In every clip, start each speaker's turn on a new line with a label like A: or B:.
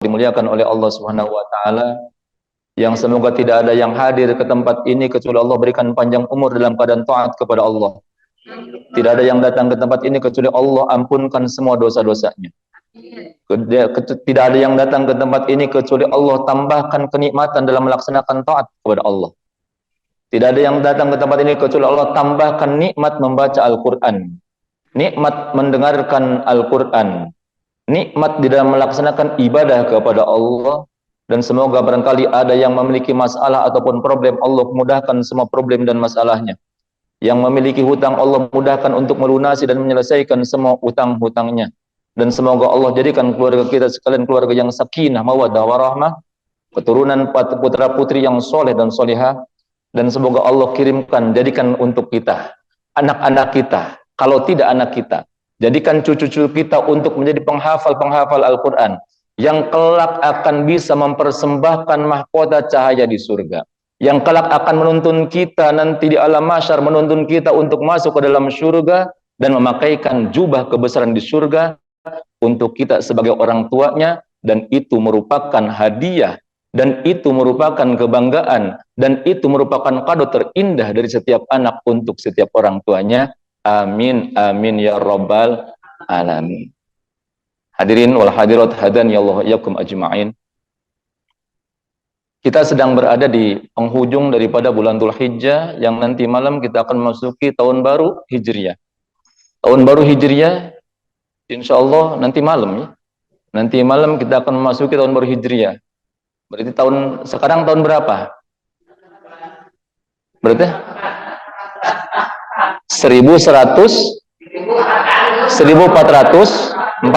A: dimuliakan oleh Allah Subhanahu wa taala, yang semoga tidak ada yang hadir ke tempat ini kecuali Allah berikan panjang umur dalam keadaan taat kepada Allah. Tidak ada yang datang ke tempat ini kecuali Allah ampunkan semua dosa-dosanya. Tidak ada yang datang ke tempat ini kecuali Allah tambahkan kenikmatan dalam melaksanakan taat kepada Allah. Tidak ada yang datang ke tempat ini kecuali Allah tambahkan nikmat membaca Al-Quran, nikmat mendengarkan Al-Quran, nikmat di dalam melaksanakan ibadah kepada Allah. Dan semoga barangkali ada yang memiliki masalah ataupun problem, Allah mudahkan semua problem dan masalahnya. Yang memiliki hutang, Allah mudahkan untuk melunasi dan menyelesaikan semua hutang-hutangnya. Dan semoga Allah jadikan keluarga kita sekalian keluarga yang sakinah, mawaddah, warahmah, keturunan putra putri yang soleh dan solihah. Dan semoga Allah kirimkan, jadikan untuk kita, anak-anak kita, kalau tidak anak kita, jadikan cucu-cucu kita untuk menjadi penghafal-penghafal Al-Quran, yang kelak akan bisa mempersembahkan mahkota cahaya di surga, yang kelak akan menuntun kita nanti di alam mahsyar, menuntun kita untuk masuk ke dalam surga dan memakaikan jubah kebesaran di surga untuk kita sebagai orang tuanya. Dan itu merupakan hadiah, dan itu merupakan kebanggaan, dan itu merupakan kado terindah dari setiap anak untuk setiap orang tuanya. Amin, amin ya rabbal alamin. Hadirin wal hadirat hadani Allah iyyakum ajma'in. Kita sedang berada di penghujung daripada bulan Dzulhijjah, yang nanti malam kita akan memasuki tahun baru Hijriah. Tahun baru Hijriah insyaallah nanti malam ya. Nanti malam kita akan memasuki tahun baru Hijriah. Berarti sekarang tahun berapa? Berarti 1444.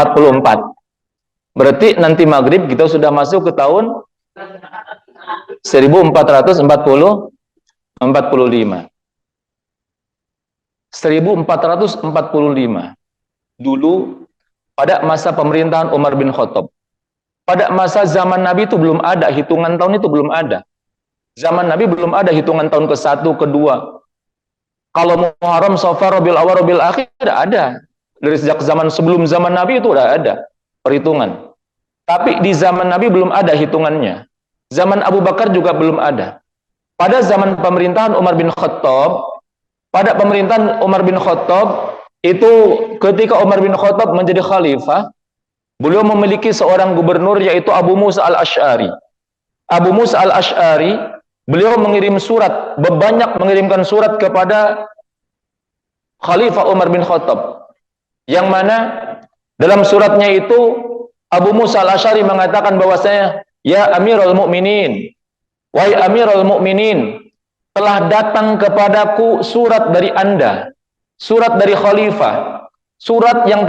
A: Berarti nanti maghrib kita sudah masuk ke tahun 1445. 1445. Dulu pada masa pemerintahan Umar bin Khattab. Pada masa zaman Nabi itu belum ada, hitungan tahun itu belum ada. Zaman Nabi belum ada hitungan tahun ke-1, ke-2. Kalau Muharram, Safar, Rabiul Awwal, Rabiul Akhir ada. Dari sejak zaman sebelum zaman Nabi itu udah ada perhitungan. Tapi di zaman Nabi belum ada hitungannya. Zaman Abu Bakar juga belum ada. Pada zaman pemerintahan Umar bin Khattab, pada pemerintahan Umar bin Khattab itu ketika Umar bin Khattab menjadi khalifah, beliau memiliki seorang gubernur yaitu Abu Musa al-Asy'ari. Abu Musa al-Asy'ari, beliau mengirim surat, banyak mengirimkan surat kepada Khalifah Umar bin Khattab. Yang mana dalam suratnya itu Abu Musa al-Asy'ari mengatakan bahwasanya, ya Amirul Mukminin, wahai Amirul Mukminin, telah datang kepadaku surat dari Anda, surat dari Khalifah, surat yang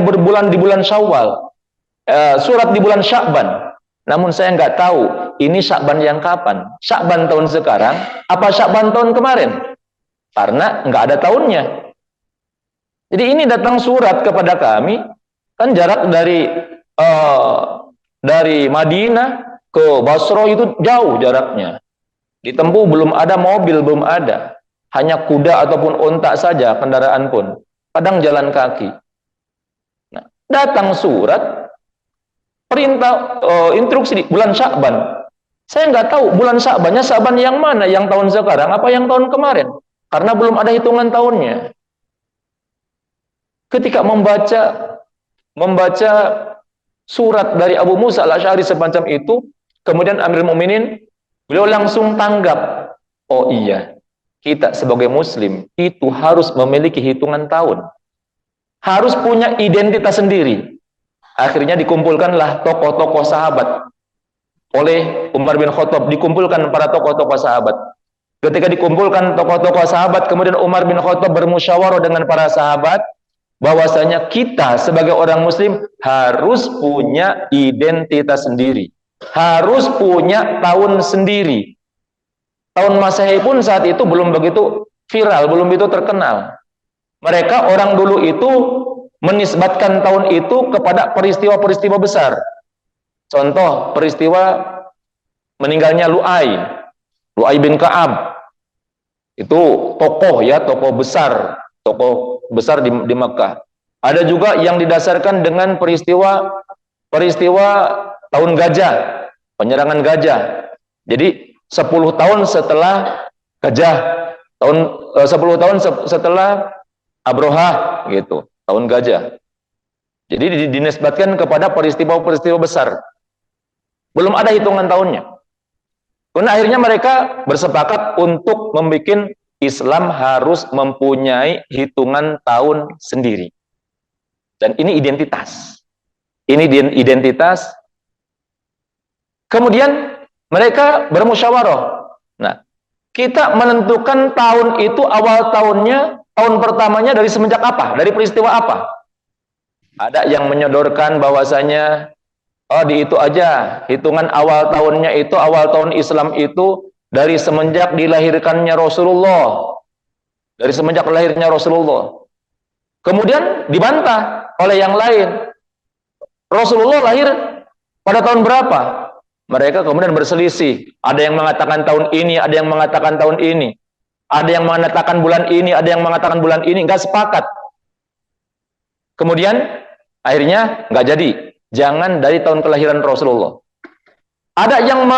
A: berbulan di bulan Syawal, surat di bulan Sya'ban. Namun saya nggak tahu ini Sya'ban yang kapan, Sya'ban tahun sekarang apa Sya'ban tahun kemarin, karena nggak ada tahunnya. Jadi ini datang surat kepada kami, kan jarak dari Madinah ke Basra itu jauh jaraknya, ditempuh, belum ada mobil, belum ada, hanya kuda ataupun unta saja kendaraan pun, kadang jalan kaki. Nah, datang surat perintah instruksi di bulan Sya'ban. Saya nggak tahu bulan Sya'bannya Sya'ban yang mana, yang tahun sekarang apa yang tahun kemarin, karena belum ada hitungan tahunnya. Ketika membaca surat dari Abu Musa al-Asy'ari semacam itu, kemudian Amirul Mukminin beliau langsung tanggap, oh iya, kita sebagai muslim itu harus memiliki hitungan tahun, harus punya identitas sendiri. Akhirnya dikumpulkanlah tokoh-tokoh sahabat oleh Umar bin Khattab, dikumpulkan para tokoh-tokoh sahabat. Ketika dikumpulkan tokoh-tokoh sahabat, kemudian Umar bin Khattab bermusyawarah dengan para sahabat bahwasanya kita sebagai orang muslim harus punya identitas sendiri, harus punya tahun sendiri. Tahun Masehi pun saat itu belum begitu viral, belum begitu terkenal. Mereka orang dulu itu menisbatkan tahun itu kepada peristiwa-peristiwa besar. Contoh peristiwa meninggalnya Lu'ay bin Ka'ab. Itu tokoh ya, tokoh besar di Mekah. Ada juga yang didasarkan dengan peristiwa tahun gajah, penyerangan gajah. Jadi 10 tahun setelah gajah, 10 tahun setelah Abroha gitu, tahun gajah. Jadi dinisbatkan kepada peristiwa-peristiwa besar. Belum ada hitungan tahunnya. Kemudian akhirnya mereka bersepakat untuk membuat Islam harus mempunyai hitungan tahun sendiri. Dan ini identitas. Ini identitas. Kemudian mereka bermusyawarah. Nah, kita menentukan tahun itu awal tahunnya, tahun pertamanya dari semenjak apa? Dari peristiwa apa? Ada yang menyodorkan bahwasanya oh di itu aja, hitungan awal tahunnya itu, awal tahun Islam itu dari semenjak dilahirkannya Rasulullah. Dari semenjak lahirnya Rasulullah. Kemudian dibantah oleh yang lain. Rasulullah lahir pada tahun berapa? Mereka kemudian berselisih. Ada yang mengatakan tahun ini, ada yang mengatakan tahun ini. Ada yang mengatakan bulan ini, ada yang mengatakan bulan ini. Nggak sepakat. Kemudian akhirnya nggak jadi. Jangan dari tahun kelahiran Rasulullah. Ada yang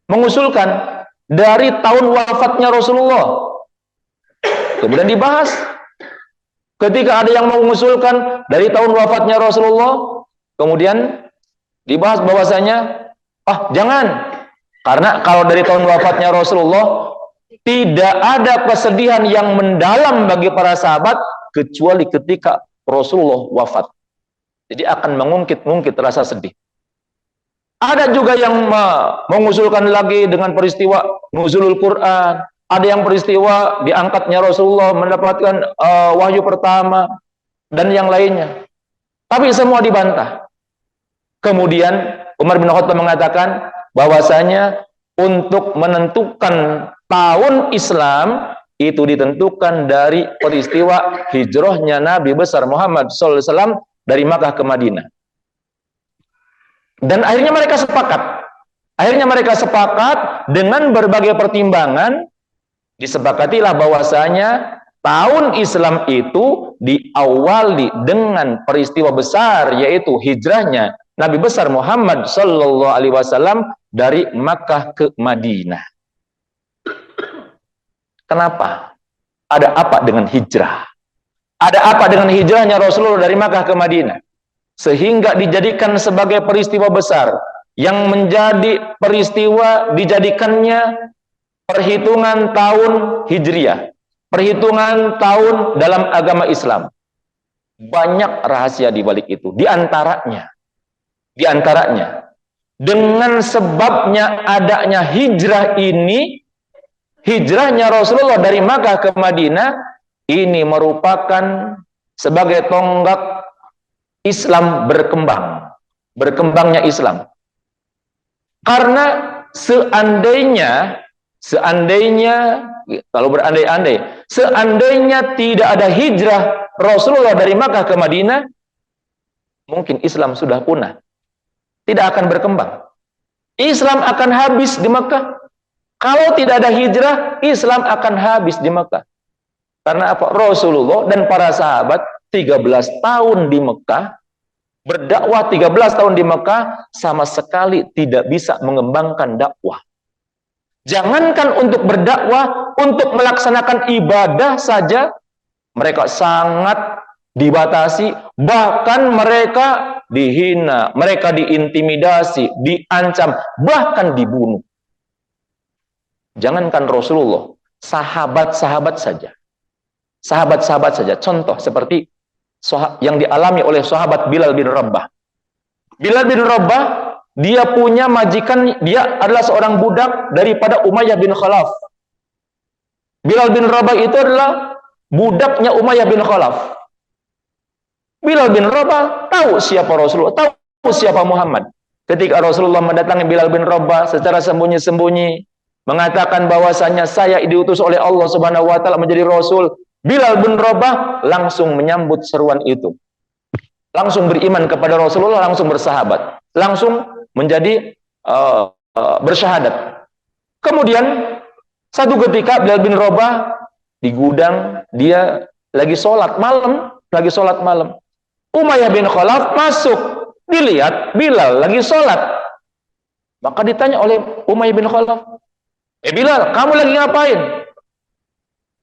A: mengusulkan dari tahun wafatnya Rasulullah. Kemudian dibahas. Ketika ada yang mengusulkan dari tahun wafatnya Rasulullah, kemudian dibahas bahwasanya, jangan. Karena kalau dari tahun wafatnya Rasulullah, tidak ada kesedihan yang mendalam bagi para sahabat, kecuali ketika Rasulullah wafat. Jadi akan mengungkit rasa sedih. Ada juga yang mengusulkan lagi dengan peristiwa nuzulul Quran. Ada yang peristiwa diangkatnya Rasulullah mendapatkan wahyu pertama dan yang lainnya. Tapi semua dibantah. Kemudian Umar bin Khattab mengatakan bahwasanya untuk menentukan tahun Islam itu ditentukan dari peristiwa hijrahnya Nabi besar Muhammad SAW dari Makkah ke Madinah. Dan akhirnya mereka sepakat. Akhirnya mereka sepakat dengan berbagai pertimbangan, disepakatilah bahwasanya tahun Islam itu diawali dengan peristiwa besar, yaitu hijrahnya Nabi besar Muhammad Sallallahu Alaihi Wasallam dari Makkah ke Madinah. Kenapa? Ada apa dengan hijrah? Ada apa dengan hijrahnya Rasulullah dari Makkah ke Madinah? Sehingga dijadikan sebagai peristiwa besar yang menjadi peristiwa dijadikannya perhitungan tahun Hijriah, perhitungan tahun dalam agama Islam. Banyak rahasia di balik itu. Di antaranya dengan sebabnya adanya hijrah ini, hijrahnya Rasulullah dari Makkah ke Madinah, ini merupakan sebagai tonggak Islam berkembangnya Islam. Karena seandainya kalau berandai-andai, seandainya tidak ada hijrah Rasulullah dari Makkah ke Madinah, mungkin Islam sudah punah, tidak akan berkembang. Islam akan habis di Makkah. Kalau tidak ada hijrah, Islam akan habis di Makkah. Karena apa? Rasulullah dan para sahabat 13 tahun di Mekah, berdakwah 13 tahun di Mekah, sama sekali tidak bisa mengembangkan dakwah. Jangankan untuk berdakwah, untuk melaksanakan ibadah saja, mereka sangat dibatasi, bahkan mereka dihina, mereka diintimidasi, diancam, bahkan dibunuh. Jangankan Rasulullah, sahabat-sahabat saja. Sahabat-sahabat saja. Contoh seperti yang dialami oleh sahabat Bilal bin Rabah. Bilal bin Rabah, dia punya majikan, dia adalah seorang budak daripada Umayyah bin Khalaf. Bilal bin Rabah itu adalah budaknya Umayyah bin Khalaf. Bilal bin Rabah tahu siapa Rasulullah, tahu siapa Muhammad. Ketika Rasulullah mendatangi Bilal bin Rabah secara sembunyi-sembunyi, mengatakan bahwasanya saya diutus oleh Allah Subhanahu wa taala menjadi rasul, Bilal bin Rabah langsung menyambut seruan itu. Langsung beriman kepada Rasulullah, langsung bersahabat, langsung menjadi bersyahadat. Kemudian satu ketika Bilal bin Rabah di gudang, dia lagi sholat malam, Umayyah bin Khalaf masuk Dilihat Bilal lagi sholat. Maka ditanya oleh Umayyah bin Khalaf, Bilal, kamu lagi ngapain?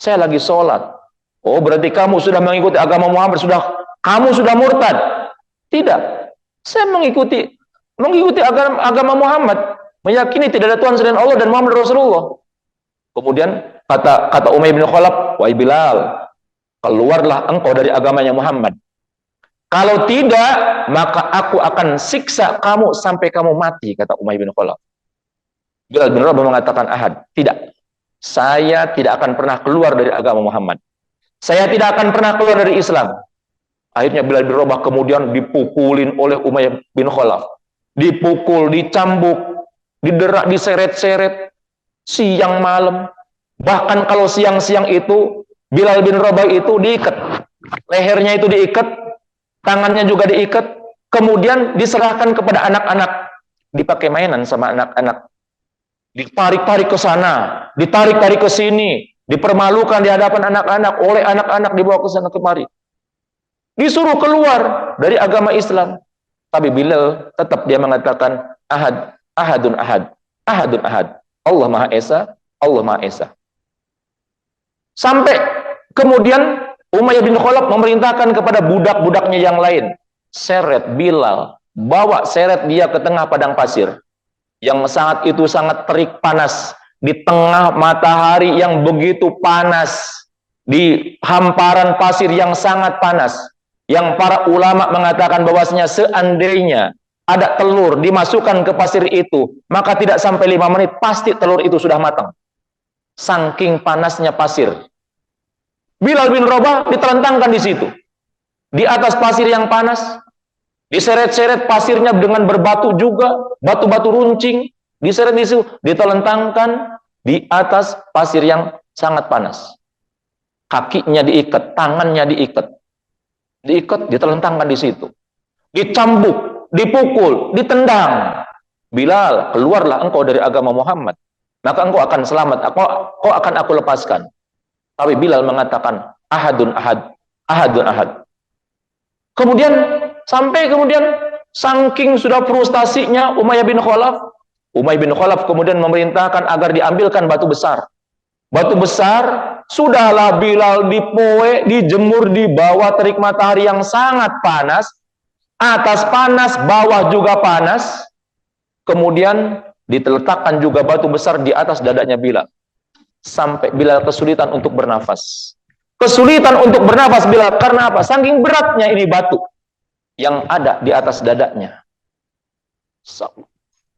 A: Saya lagi sholat. Oh, berarti kamu sudah mengikuti agama Muhammad, kamu sudah murtad. Tidak. Saya mengikuti agama Muhammad, meyakini tidak ada Tuhan selain Allah dan Muhammad Rasulullah. Kemudian kata Umayyah bin Khalaf, wahai Bilal, keluarlah engkau dari agamanya Muhammad. Kalau tidak, maka aku akan siksa kamu sampai kamu mati, kata Umayyah bin Khalaf. Bilal bin Rabah mengatakan, ahad, tidak. Saya tidak akan pernah keluar dari agama Muhammad. Saya tidak akan pernah keluar dari Islam. Akhirnya Bilal bin Rabah kemudian dipukulin oleh Umayyah bin Khalaf. Dipukul, dicambuk, diderak, diseret-seret, siang malam. Bahkan kalau siang-siang itu, Bilal bin Rabah itu diikat. Lehernya itu diikat, tangannya juga diikat, kemudian diserahkan kepada anak-anak. Dipakai mainan sama anak-anak. Ditarik-tarik ke sana, ditarik-tarik ke sini, dipermalukan di hadapan anak-anak, oleh anak-anak dibawa ke sana kemari. Disuruh keluar dari agama Islam. Tapi Bilal tetap dia mengatakan, ahad, ahadun ahad, ahadun ahad. Allah Maha Esa, Allah Maha Esa. Sampai kemudian Umayyah bin Khalaf memerintahkan kepada budak-budaknya yang lain, seret Bilal, bawa seret dia ke tengah padang pasir. Yang saat itu sangat terik panas, di tengah matahari yang begitu panas, di hamparan pasir yang sangat panas, yang para ulama mengatakan bahwasanya seandainya ada telur dimasukkan ke pasir itu, maka tidak sampai 5 menit pasti telur itu sudah matang. Saking panasnya pasir. Bilal bin Rabah diterentangkan di situ, di atas pasir yang panas. Diseret-seret pasirnya dengan berbatu juga, batu-batu runcing, diseret di situ, ditelentangkan di atas pasir yang sangat panas. Kakinya diikat, tangannya diikat, ditelentangkan di situ. Dicambuk, dipukul, ditendang. Bilal, keluarlah engkau dari agama Muhammad, maka engkau akan selamat, kau akan aku lepaskan. Tapi Bilal mengatakan, ahadun ahad, ahadun ahad. Kemudian saking sudah frustasinya Umayyah bin Khalaf kemudian memerintahkan agar diambilkan batu besar. Batu besar, sudahlah Bilal dipoe, dijemur di bawah terik matahari yang sangat panas, atas panas, bawah juga panas. Kemudian diletakkan juga batu besar di atas dadanya Bilal. Sampai Bilal kesulitan untuk bernafas. Kesulitan untuk bernafas Bilal, karena apa? Saking beratnya ini batu yang ada di atas dadanya.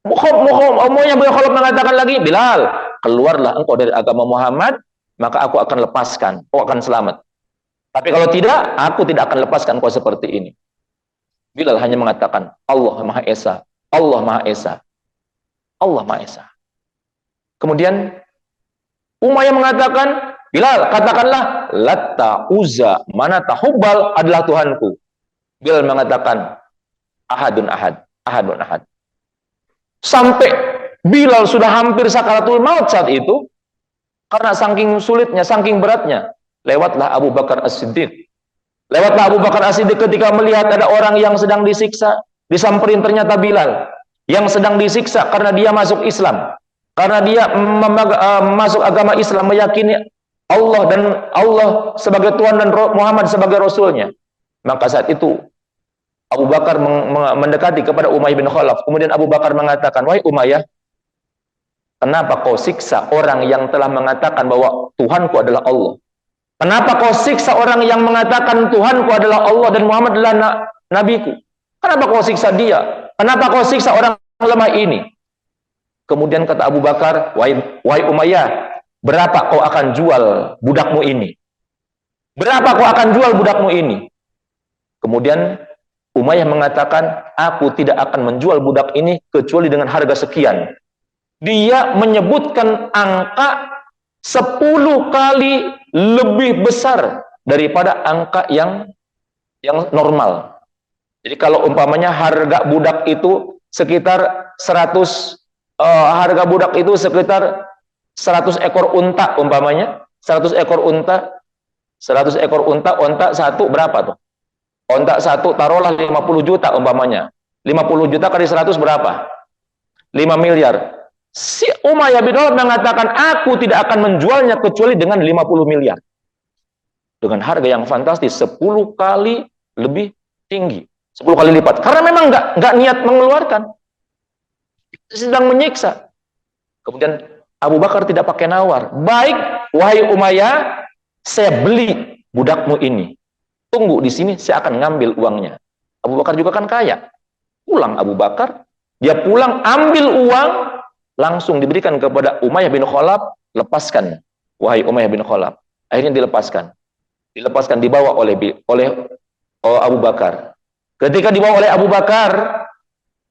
A: Umayyah bin Khalaf mengatakan lagi, Bilal, keluarlah engkau dari agama Muhammad, maka aku akan lepaskan, kau akan selamat. Tapi kalau tidak, aku tidak akan lepaskan kau seperti ini. Bilal hanya mengatakan, Allah Maha Esa, Allah Maha Esa, Allah Maha Esa. Kemudian Umayyah mengatakan, Bilal, katakanlah, Latta, Uzza, Manata, Hubbal adalah Tuhanku. Bilal mengatakan, ahadun ahad, ahadun ahad. Sampai Bilal sudah hampir sakaratul maut saat itu, karena saking sulitnya, saking beratnya, lewatlah Abu Bakar As-Siddiq. Lewatlah Abu Bakar As-Siddiq ketika melihat ada orang yang sedang disiksa, disamperin ternyata Bilal, yang sedang disiksa karena dia masuk Islam, karena dia masuk agama Islam, meyakini Allah dan Allah sebagai Tuhan dan Muhammad sebagai Rasulnya. Maka saat itu Abu Bakar mendekati kepada Umayyah bin Khalaf. Kemudian Abu Bakar mengatakan, wahai Umayyah, kenapa kau siksa orang yang telah mengatakan bahwa Tuhanku adalah Allah? Kenapa kau siksa orang yang mengatakan Tuhanku adalah Allah dan Muhammad adalah nabiku? Kenapa kau siksa dia? Kenapa kau siksa orang lemah ini? Kemudian kata Abu Bakar, wahai Umayyah, berapa kau akan jual budakmu ini? Berapa kau akan jual budakmu ini? Kemudian Umayyah mengatakan, aku tidak akan menjual budak ini kecuali dengan harga sekian. Dia menyebutkan angka 10 kali lebih besar daripada angka yang normal. Jadi kalau umpamanya harga budak itu sekitar 100, harga budak itu sekitar 100 ekor unta umpamanya, 100 ekor unta, 100 ekor unta, onta satu berapa tuh? Onta satu taruhlah 50 juta umpamanya. 50 juta kali 100 berapa? 5 miliar. Si Umayyah bin Khalaf mengatakan, aku tidak akan menjualnya kecuali dengan 50 miliar. Dengan harga yang fantastis, 10 kali lebih tinggi. 10 kali lipat. Karena memang nggak niat mengeluarkan. Sedang menyiksa. Kemudian Abu Bakar tidak pakai nawar. Baik, wahai Umayyah, saya beli budakmu ini. Tunggu di sini, saya akan ngambil uangnya. Abu Bakar juga kan kaya. Pulang Abu Bakar, dia pulang ambil uang, langsung diberikan kepada Umayyah bin Khalaf, lepaskan, wahai Umayyah bin Khalaf. Akhirnya dilepaskan. Dilepaskan, dibawa oleh Abu Bakar. Ketika dibawa oleh Abu Bakar,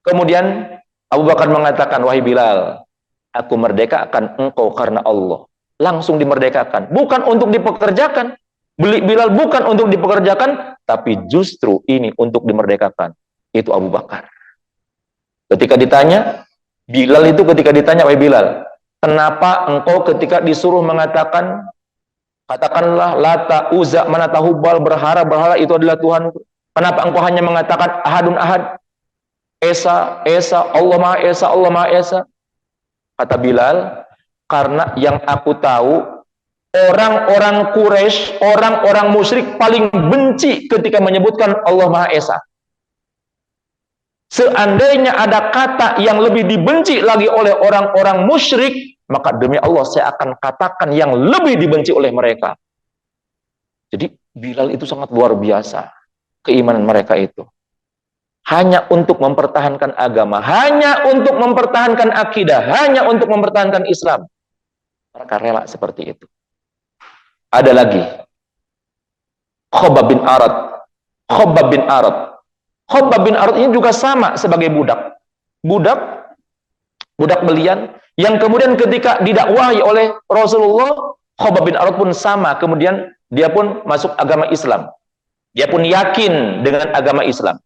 A: kemudian Abu Bakar mengatakan, wahai Bilal, aku merdekakan engkau karena Allah. Langsung dimerdekakan. Bukan untuk dipekerjakan. Bilal bukan untuk dipekerjakan, tapi justru ini untuk dimerdekakan. Itu Abu Bakar. Ketika ditanya, Bilal itu ketika ditanya, wahai Bilal, kenapa engkau ketika disuruh mengatakan, katakanlah Lata, Uzza, Manata, Hubal, berhala itu adalah Tuhanku. Kenapa engkau hanya mengatakan Ahadun Ahad, Esa, Allah Maha Esa, Allah Maha Esa? Kata Bilal, karena yang aku tahu, orang-orang Quraisy, orang-orang musyrik paling benci ketika menyebutkan Allah Maha Esa. Seandainya ada kata yang lebih dibenci lagi oleh orang-orang musyrik, maka demi Allah saya akan katakan yang lebih dibenci oleh mereka. Jadi Bilal itu sangat luar biasa keimanan mereka itu. Hanya untuk mempertahankan agama, hanya untuk mempertahankan akidah, hanya untuk mempertahankan Islam. Mereka rela seperti itu. Ada lagi Khabbab bin Arad. Khabbab bin Arad. Khabbab bin Arad ini juga sama sebagai budak. Budak belian yang kemudian ketika didakwahi oleh Rasulullah, Khabbab bin Arad pun sama, kemudian dia pun masuk agama Islam. Dia pun yakin dengan agama Islam.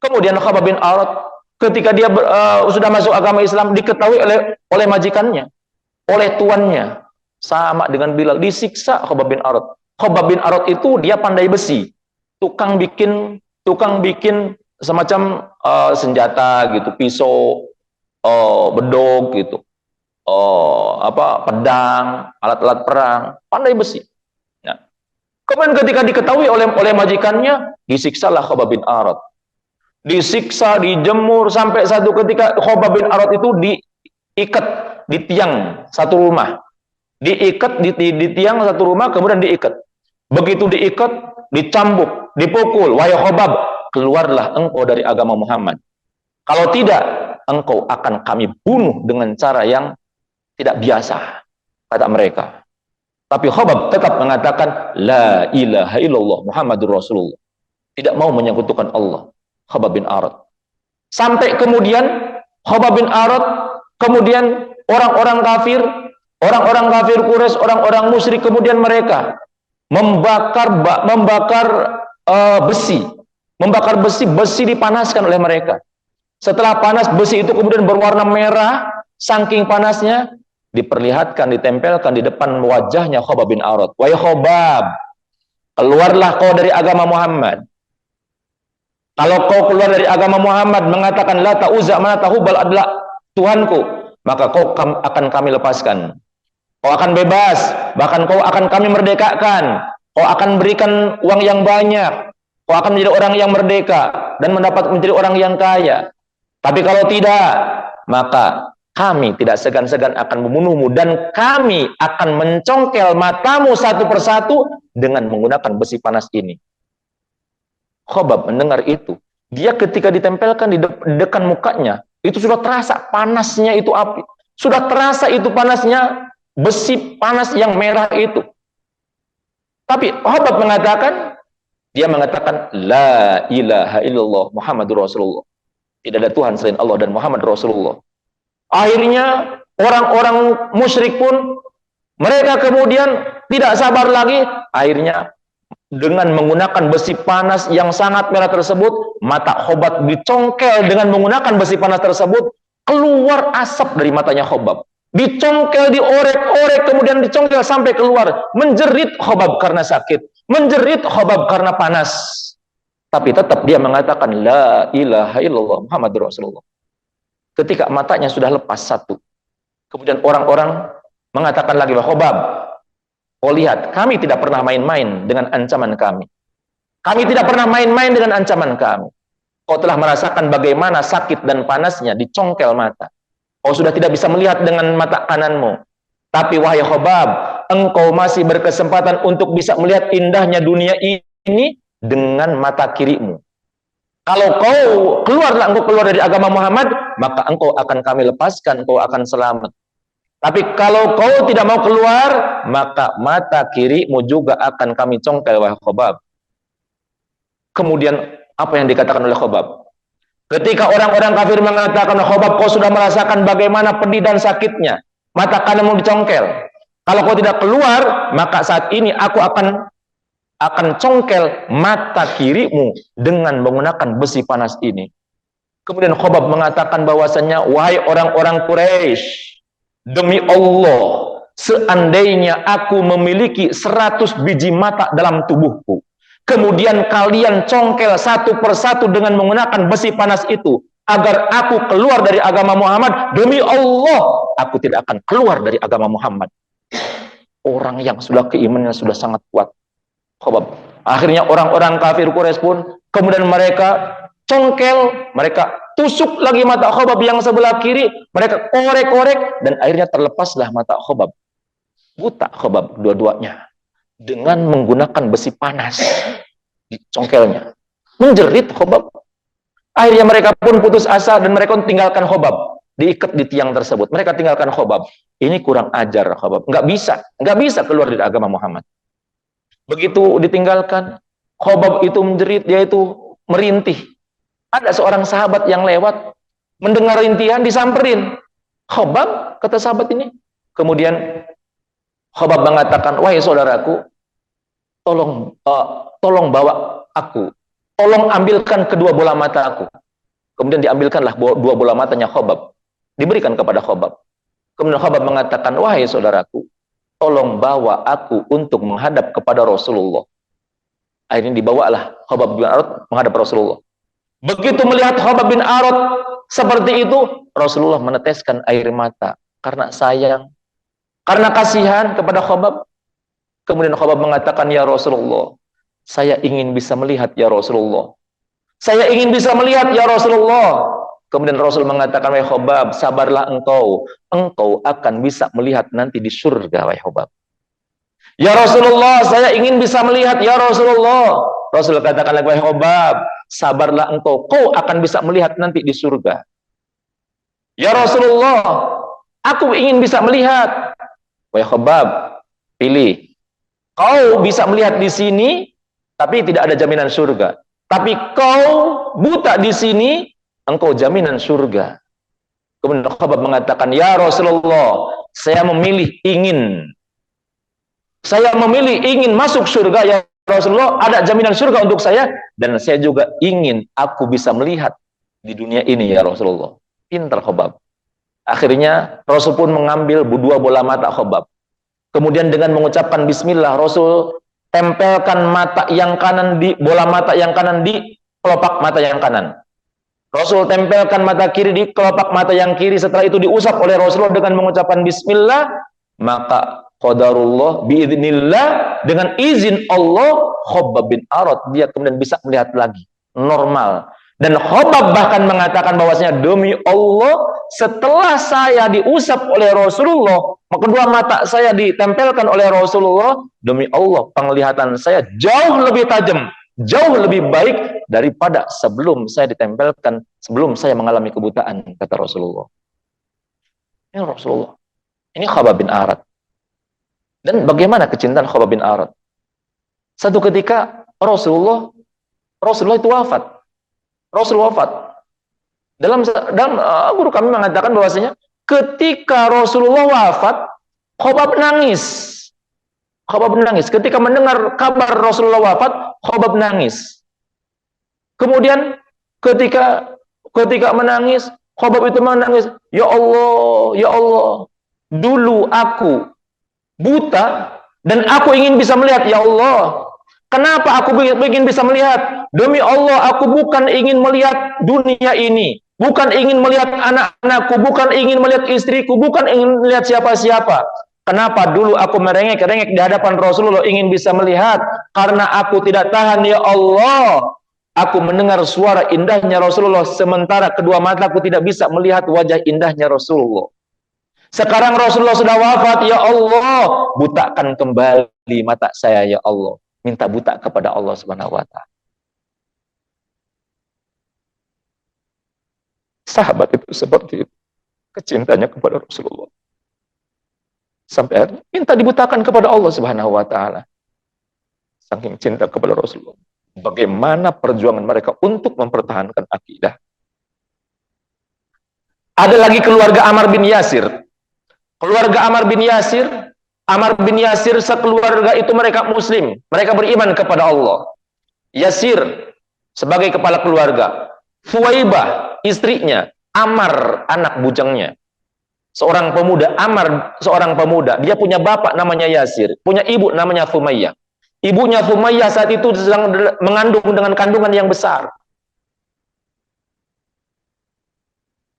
A: Kemudian Khabbab bin Arad ketika dia sudah masuk agama Islam, diketahui oleh majikannya, oleh tuannya, sama dengan Bilal, disiksa Khabbab bin Arad. Khabbab bin Arad itu dia pandai besi, tukang bikin semacam senjata gitu, pisau, bedog gitu, pedang, alat-alat perang, pandai besi. Nah, kemudian ketika diketahui oleh majikannya, disiksalah Khabbab bin Arad. Disiksa, dijemur, sampai satu ketika Khabbab bin Arad itu diikat di tiang satu rumah. Diikat di tiang satu rumah, kemudian diikat. Begitu diikat, dicambuk, dipukul. Wahai Khabbab, keluarlah engkau dari agama Muhammad. Kalau tidak, engkau akan kami bunuh dengan cara yang tidak biasa, kata mereka. Tapi Khabbab tetap mengatakan, La ilaha illallah Muhammadur Rasulullah. Tidak mau menyekutukan Allah. Khabbab bin Arad. Sampai kemudian Khabbab bin Arad, kemudian orang-orang kafir Quraisy, orang-orang musyrik, kemudian mereka membakar besi dipanaskan oleh mereka. Setelah panas, besi itu kemudian berwarna merah, saking panasnya, diperlihatkan, ditempelkan di depan wajahnya Khabbab bin Arad. Wahai Khabbab, keluarlah kau dari agama Muhammad. Kalau kau keluar dari agama Muhammad, mengatakan Lata, Uzza, Manata, Hubal adalah Tuhanku, maka kau akan kami lepaskan. Kau akan bebas, bahkan kau akan kami merdekakan. Kau akan berikan uang yang banyak. Kau akan menjadi orang yang merdeka dan menjadi orang yang kaya. Tapi kalau tidak, maka kami tidak segan-segan akan membunuhmu dan kami akan mencongkel matamu satu persatu dengan menggunakan besi panas ini. Khabbab mendengar itu. Dia ketika ditempelkan di dekat mukanya, itu sudah terasa panasnya itu api. Sudah terasa itu panasnya besi panas yang merah itu. Tapi Khabbab mengatakan, dia mengatakan, La ilaha illallah Muhammadur Rasulullah. Tidak ada Tuhan selain Allah dan Muhammad Rasulullah. Akhirnya orang-orang musyrik pun, mereka kemudian tidak sabar lagi. Akhirnya dengan menggunakan besi panas yang sangat merah tersebut, mata Khabbab dicongkel dengan menggunakan besi panas tersebut, keluar asap dari matanya Khabbab. Dicongkel, diorek-orek, kemudian dicongkel sampai keluar. Menjerit Khabbab karena sakit. Menjerit Khabbab karena panas. Tapi tetap dia mengatakan la ilaha illallah Muhammadur Rasulullah. Ketika matanya sudah lepas satu, kemudian orang-orang mengatakan lagi, Khobab, kau lihat, kami tidak pernah main-main dengan ancaman kami. Kami tidak pernah main-main dengan ancaman kami. Kau telah merasakan bagaimana sakit dan panasnya di congkel mata. Kau sudah tidak bisa melihat dengan mata kananmu. Tapi wahai Khobab, engkau masih berkesempatan untuk bisa melihat indahnya dunia ini dengan mata kirimu. Kalau engkau keluar dari agama Muhammad, maka engkau akan kami lepaskan, engkau akan selamat. Tapi kalau kau tidak mau keluar, maka mata kirimu juga akan kami congkel, wahai Khobab. Kemudian apa yang dikatakan oleh Khobab? Ketika orang-orang kafir mengatakan, Khobab, kau sudah merasakan bagaimana pedih dan sakitnya, mata kananmu dicongkel. Kalau kau tidak keluar, maka saat ini aku akan congkel mata kirimu dengan menggunakan besi panas ini. Kemudian Khobab mengatakan bahwasannya, wahai orang-orang Quraisy, demi Allah, seandainya aku memiliki 100 biji mata dalam tubuhku, kemudian kalian congkel satu persatu dengan menggunakan besi panas itu, agar aku keluar dari agama Muhammad, demi Allah, aku tidak akan keluar dari agama Muhammad. Orang yang sudah keimanannya sudah sangat kuat, Khobab. Akhirnya orang-orang kafir Quraisy pun, kemudian mereka congkel, mereka tusuk lagi mata Khobab yang sebelah kiri, mereka korek-korek, dan akhirnya terlepaslah mata Khobab. Buta Khobab dua-duanya dengan menggunakan besi panas di congkelnya. Menjerit Khobab. Akhirnya mereka pun putus asa dan mereka tinggalkan Khobab, diikat di tiang tersebut. Mereka tinggalkan Khobab. Ini kurang ajar Khobab. Nggak bisa keluar dari agama Muhammad. Begitu ditinggalkan, Khobab itu menjerit, dia itu merintih. Ada seorang sahabat yang lewat, mendengar rintihan, disamperin. Khobab, kata sahabat ini. Kemudian Khobab mengatakan, wahai saudaraku, tolong bawa aku, tolong ambilkan kedua bola mata aku. Kemudian diambilkanlah dua bola matanya Khobab, diberikan kepada Khobab. Kemudian Khobab mengatakan, wahai saudaraku, tolong bawa aku untuk menghadap kepada Rasulullah. Akhirnya dibawalah Khobab bin Arad menghadap Rasulullah. Begitu melihat Khobab bin Arad seperti itu, Rasulullah meneteskan air mata karena sayang, karena kasihan kepada Khobab. Kemudian Khobab mengatakan, ya Rasulullah, saya ingin bisa melihat ya Rasulullah. Saya ingin bisa melihat ya Rasulullah. Kemudian Rasul mengatakan, wahai Khobab, sabarlah engkau akan bisa melihat nanti di surga, wahai Khobab. Ya Rasulullah, saya ingin bisa melihat ya Rasulullah. Rasul katakan lagi, wahai Khobab, sabarlah engkau akan bisa melihat nanti di surga. Ya Rasulullah, aku ingin bisa melihat. Wahai Khobab, pilih. Kau bisa melihat di sini, tapi tidak ada jaminan surga. Tapi kau buta di sini, engkau jaminan surga. Kemudian Khobab mengatakan, ya Rasulullah, saya memilih ingin masuk surga, ya Rasulullah, ada jaminan surga untuk saya, dan saya juga ingin aku bisa melihat di dunia ini, ya Rasulullah. Pintar Khobab. Akhirnya Rasul pun mengambil dua bola mata Khobab. Kemudian dengan mengucapkan bismillah, Rasul tempelkan mata yang kanan di bola mata yang kanan di kelopak mata yang kanan. Rasul tempelkan mata kiri di kelopak mata yang kiri. Setelah itu diusap oleh Rasulullah dengan mengucapkan bismillah, maka qadarullah biidznillah, dengan izin Allah, Khobab bin Arad dia kemudian bisa melihat lagi normal. Dan Khobab bahkan mengatakan bahwasanya, demi Allah, setelah saya diusap oleh Rasulullah, kedua mata saya ditempelkan oleh Rasulullah, demi Allah, penglihatan saya jauh lebih tajam, jauh lebih baik daripada sebelum saya ditempelkan, sebelum saya mengalami kebutaan, kata Rasulullah. Ini Rasulullah. Ini Khobab bin Arad. Dan bagaimana kecintaan Khobab bin Arad? Satu ketika Rasulullah itu wafat. Rasul wafat. Dalam guru kami mengatakan bahwasanya ketika Rasulullah wafat, Khobab nangis. Khobab menangis. Ketika mendengar kabar Rasulullah wafat, Khobab nangis. Kemudian ketika menangis, Khobab itu menangis, ya Allah, dulu aku buta dan aku ingin bisa melihat, ya Allah. Kenapa aku ingin bisa melihat? Demi Allah, aku bukan ingin melihat dunia ini, bukan ingin melihat anak-anakku, bukan ingin melihat istriku, bukan ingin melihat siapa-siapa. Kenapa dulu aku merengek-rengek di hadapan Rasulullah ingin bisa melihat? Karena aku tidak tahan, ya Allah. Aku mendengar suara indahnya Rasulullah, sementara kedua mataku tidak bisa melihat wajah indahnya Rasulullah. Sekarang Rasulullah sudah wafat, ya Allah, butakan kembali mata saya, ya Allah. Minta buta kepada Allah Subhanahu wa Ta'ala. Sahabat itu seperti itu, kecintanya kepada Rasulullah. Sampai akhirnya minta dibutakan kepada Allah Subhanahu wa Ta'ala. Saking cinta kepada Rasulullah. Bagaimana perjuangan mereka untuk mempertahankan akidah. Ada lagi keluarga Ammar bin Yasir. Keluarga Ammar bin Yasir sekeluarga itu mereka muslim, mereka beriman kepada Allah. Yasir sebagai kepala keluarga, Fuwaibah istrinya, Ammar anak bujangnya. Seorang pemuda, Ammar seorang pemuda, dia punya bapak namanya Yasir, punya ibu namanya Fumayyah. Ibunya Fumayyah saat itu sedang mengandung dengan kandungan yang besar.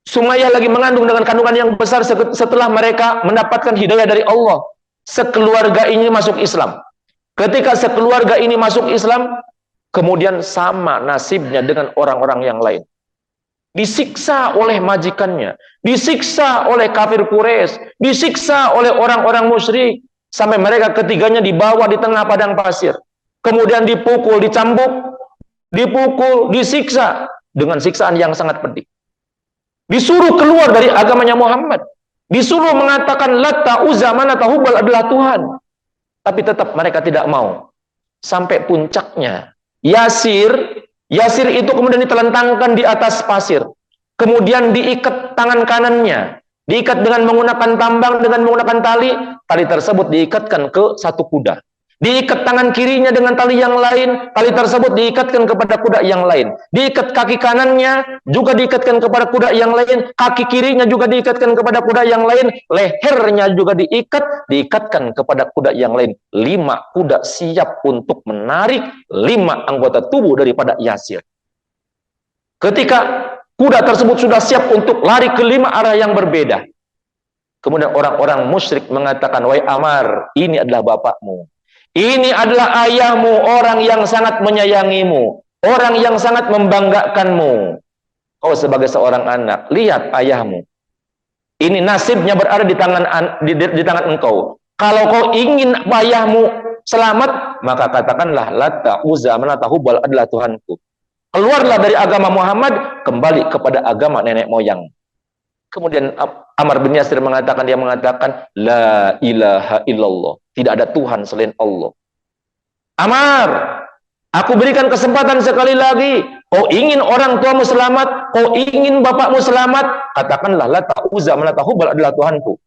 A: Sumayyah lagi mengandung dengan kandungan yang besar setelah mereka mendapatkan hidayah dari Allah. Sekeluarga ini masuk Islam. Ketika sekeluarga ini masuk Islam, kemudian sama nasibnya dengan orang-orang yang lain. Disiksa oleh majikannya, disiksa oleh kafir Quraisy, disiksa oleh orang-orang musyrik, sampai mereka ketiganya dibawa di tengah padang pasir. Kemudian dipukul, dicambuk, dipukul, disiksa dengan siksaan yang sangat pedih. Disuruh keluar dari agamanya Muhammad. Disuruh mengatakan Latta, Uzza, Manata, Hubal adalah Tuhan. Tapi tetap mereka tidak mau. Sampai puncaknya. Yasir itu kemudian ditelentangkan di atas pasir. Kemudian diikat tangan kanannya. Diikat dengan menggunakan tambang, dengan menggunakan tali. Tali tersebut diikatkan ke satu kuda. Diikat tangan kirinya dengan tali yang lain, tali tersebut diikatkan kepada kuda yang lain. Diikat kaki kanannya, juga diikatkan kepada kuda yang lain. Kaki kirinya juga diikatkan kepada kuda yang lain. Lehernya juga diikatkan kepada kuda yang lain. 5 kuda siap untuk menarik 5 anggota tubuh daripada Yasir. Ketika kuda tersebut sudah siap untuk lari ke 5 arah yang berbeda, kemudian orang-orang musyrik mengatakan, wahai Ammar, ini adalah bapakmu. Ini adalah ayahmu, orang yang sangat menyayangimu, orang yang sangat membanggakanmu. Kau sebagai seorang anak, lihat ayahmu. Ini nasibnya berada di tangan engkau. Kalau kau ingin ayahmu selamat, maka katakanlah Latta, Uzza, Manata, Hubal adalah Tuhanku. Keluarlah dari agama Muhammad, kembali kepada agama nenek moyang. Kemudian Ammar bin Yasir mengatakan, La ilaha illallah. Tidak ada Tuhan selain Allah. Ammar, aku berikan kesempatan sekali lagi. Kau ingin orang tuamu selamat, kau ingin bapakmu selamat, katakanlah Latta, Uzza, Manata, Hubal adalah Tuhanku.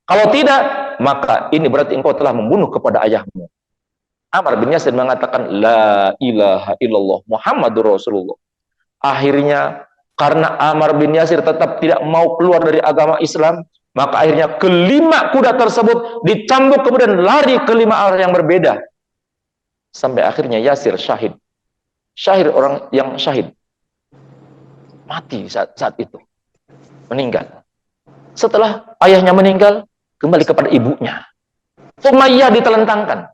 A: Kalau tidak, maka ini berarti engkau telah membunuh kepada ayahmu. Ammar bin Yasir mengatakan, La ilaha illallah Muhammadur Rasulullah. Akhirnya, karena Ammar bin Yasir tetap tidak mau keluar dari agama Islam, maka akhirnya ke-5 kuda tersebut dicambuk, kemudian lari ke 5 arah yang berbeda. Sampai akhirnya Yasir syahid. Syahid, orang yang syahid. Mati saat itu. Meninggal. Setelah ayahnya meninggal, kembali kepada ibunya. Fumayyah ditelentangkan.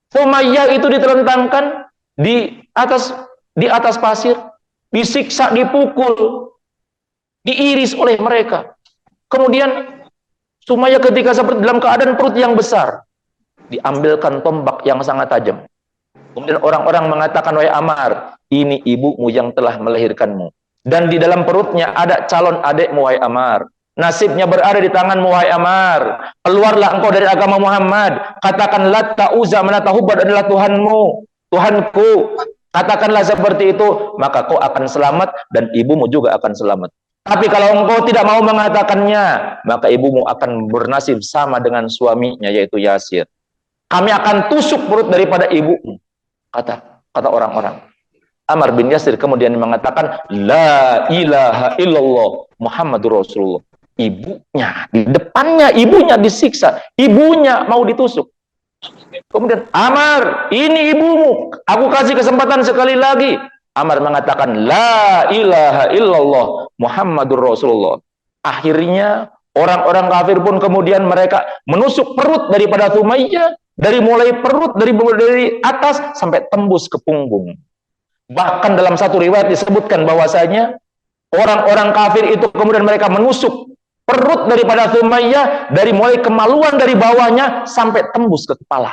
A: Fumayyah itu ditelentangkan di atas pasir. Disiksa, dipukul, diiris oleh mereka. Kemudian Sumayyah ketika seperti dalam keadaan perut yang besar, diambilkan tombak yang sangat tajam. Kemudian orang-orang mengatakan, wahai Ammar, ini ibumu yang telah melahirkanmu. Dan di dalam perutnya ada calon adikmu, wahai Ammar. Nasibnya berada di tanganmu, wahai Ammar. Keluarlah engkau dari agama Muhammad. Katakan Latta, Uzza, Manata, Hubal adalah Tuhanmu, Tuhanku. Katakanlah seperti itu, maka kau akan selamat dan ibumu juga akan selamat. Tapi kalau engkau tidak mau mengatakannya, maka ibumu akan bernasib sama dengan suaminya, yaitu Yasir. Kami akan tusuk perut daripada ibumu, kata orang-orang. Ammar bin Yasir kemudian mengatakan, La ilaha illallah Muhammadur Rasulullah. Ibunya, di depannya ibunya disiksa, ibunya mau ditusuk. Kemudian, Amar, ini ibumu. Aku kasih kesempatan sekali lagi. Amar mengatakan, La ilaha illallah Muhammadur Rasulullah. Akhirnya, orang-orang kafir pun kemudian mereka menusuk perut daripada Thumayyah. Dari mulai perut, dari atas sampai tembus ke punggung. Bahkan dalam satu riwayat disebutkan bahwasanya orang-orang kafir itu kemudian mereka menusuk perut daripada Thumayyah dari mulai kemaluan dari bawahnya sampai tembus ke kepala.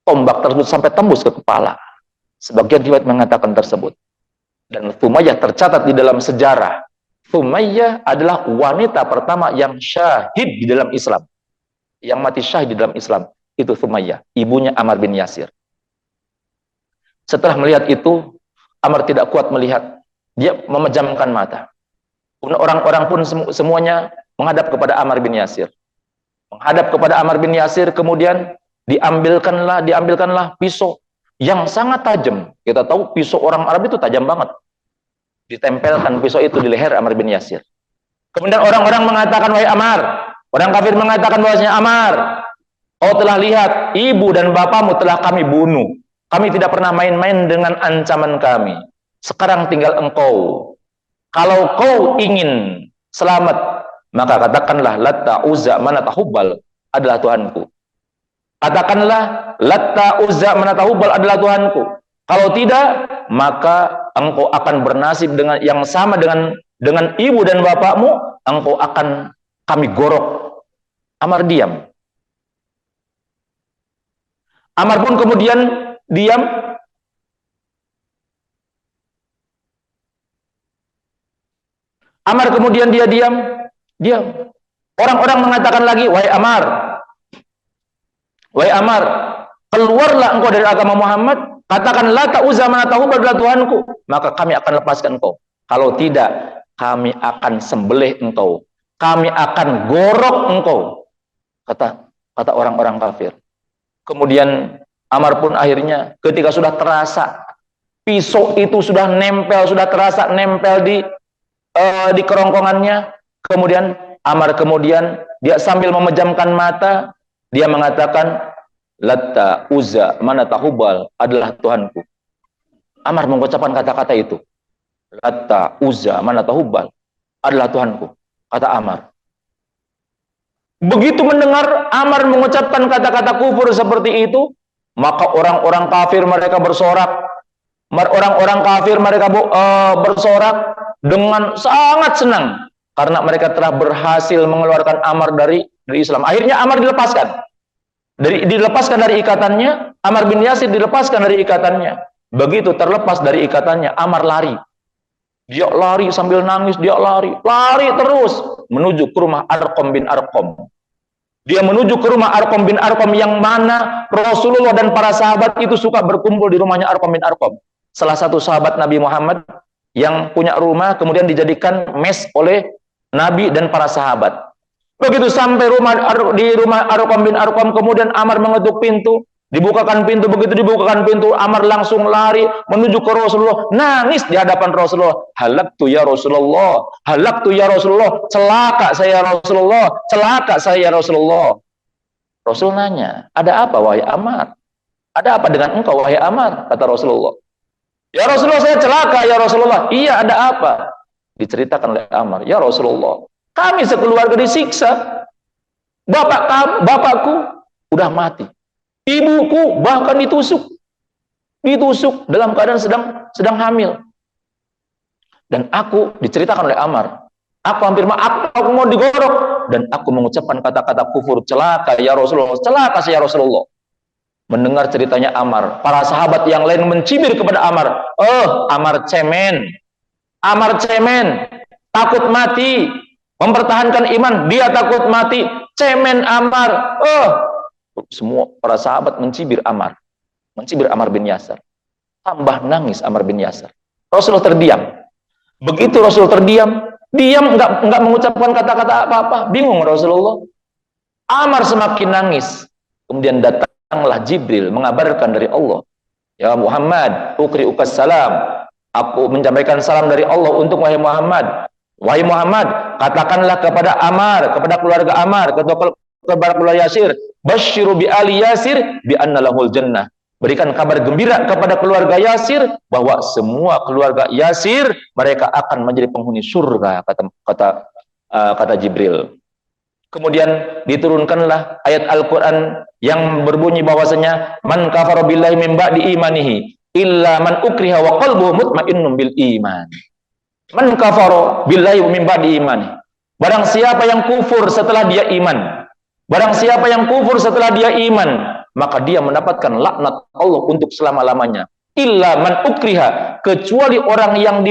A: Tombak tersebut sampai tembus ke kepala. Sebagian riwayat mengatakan tersebut. Dan Thumayyah tercatat di dalam sejarah. Thumayyah adalah wanita pertama yang syahid di dalam Islam. Yang mati syahid di dalam Islam. Itu Thumayyah, ibunya Ammar bin Yasir. Setelah melihat itu, Ammar tidak kuat melihat. Dia memejamkan mata. Orang-orang pun semuanya menghadap kepada Ammar bin Yasir. Menghadap kepada Ammar bin Yasir, kemudian diambilkanlah pisau yang sangat tajam. Kita tahu pisau orang Arab itu tajam banget. Ditempelkan pisau itu di leher Ammar bin Yasir. Kemudian orang-orang mengatakan, wahai Ammar, orang kafir mengatakan bahwasanya, Ammar, kau telah lihat, ibu dan bapamu telah kami bunuh. Kami tidak pernah main-main dengan ancaman kami. Sekarang tinggal engkau. Kalau kau ingin selamat, maka katakanlah, Latta, Uzza, Manat, Hubal adalah Tuhanku. Katakanlah, Latta, Uzza, Manat, Hubal adalah Tuhanku. Kalau tidak, maka engkau akan bernasib dengan yang sama dengan ibu dan bapakmu. Engkau akan kami gorok. Ammar diam. Ammar pun kemudian diam. Ammar kemudian dia diam. Orang-orang mengatakan lagi, wahai Ammar, keluarlah engkau dari agama Muhammad. Katakan, La ta'uzza manatahu adalah Tuhanku. Maka kami akan lepaskan engkau. Kalau tidak, kami akan sembelih engkau. Kami akan gorok engkau. Kata orang-orang kafir. Kemudian Ammar pun akhirnya ketika sudah terasa pisau itu sudah terasa nempel di kerongkongannya, kemudian Ammar dia sambil memejamkan mata, dia mengatakan, Latta, Uzza, Manata, Hubal adalah Tuhanku. Ammar mengucapkan kata-kata itu. Latta, Uzza, Manata, Hubal adalah Tuhanku, kata Ammar. Begitu mendengar Ammar mengucapkan kata-kata kufur seperti itu, maka orang-orang kafir mereka bersorak. Orang-orang kafir mereka bersorak dengan sangat senang karena mereka telah berhasil mengeluarkan Ammar dari Islam. Akhirnya Ammar dilepaskan. Dilepaskan dari ikatannya, Ammar bin Yasir dilepaskan dari ikatannya. Begitu terlepas dari ikatannya, Ammar lari. Dia lari sambil nangis, lari terus menuju ke rumah Arqam bin Arqam. Dia menuju ke rumah Arqam bin Arqam yang mana Rasulullah dan para sahabat itu suka berkumpul di rumahnya Arqam bin Arqam. Salah satu sahabat Nabi Muhammad yang punya rumah kemudian dijadikan mes oleh Nabi dan para sahabat. Begitu sampai di rumah Arqam bin Arqam, kemudian Ammar mengetuk pintu. Dibukakan pintu, begitu dibukakan pintu, Ammar langsung lari menuju ke Rasulullah, nangis di hadapan Rasulullah. Halaktu ya Rasulullah, halaktu ya Rasulullah, celaka saya Rasulullah, celaka saya Rasulullah. Rasul nanya, ada apa wahai Ammar? Ada apa dengan engkau wahai Ammar? Kata Rasulullah. Ya Rasulullah, saya celaka ya Rasulullah. Iya, ada apa? Diceritakan oleh Ammar, ya Rasulullah, kami sekeluarga disiksa. Bapakku udah mati. Ibuku bahkan ditusuk dalam keadaan sedang hamil. Dan aku, diceritakan oleh Ammar, aku hampir aku mau digorok, dan aku mengucapkan kata-kata kufur, celaka ya Rasulullah, celaka ya Rasulullah. Mendengar ceritanya Ammar, para sahabat yang lain mencibir kepada Ammar, Ammar cemen, takut mati, mempertahankan iman, dia takut mati, cemen Ammar. Semua para sahabat mencibir Ammar bin Yasir. Tambah nangis Ammar bin Yasir. Rasulullah terdiam. Begitu Rasul terdiam, nggak mengucapkan kata-kata apa-apa. Bingung Rasulullah. Ammar semakin nangis. Kemudian datanglah Jibril mengabarkan dari Allah. Ya Muhammad, ukri'ukas salam. Aku menyampaikan salam dari Allah untuk wahai Muhammad. Wahai Muhammad, katakanlah kepada Ammar, kepada keluarga Ammar, kepada keluarga Yasir, basyiru bi ali Yasir bi anna lahul jannah. Berikan kabar gembira kepada keluarga Yasir bahwa semua keluarga Yasir mereka akan menjadi penghuni surga, kata Jibril. Kemudian diturunkanlah ayat Al-Quran yang berbunyi bahwasanya man kafara billahi min ba'di imanihi illa man ukriha wa qalbuhu mutmainnun bil iman. Man kafara billahi min ba'di imanihi. Barang siapa yang kufur setelah dia iman, barang siapa yang kufur setelah dia iman, maka dia mendapatkan laknat Allah untuk selama-lamanya. Illa man ukriha, kecuali orang yang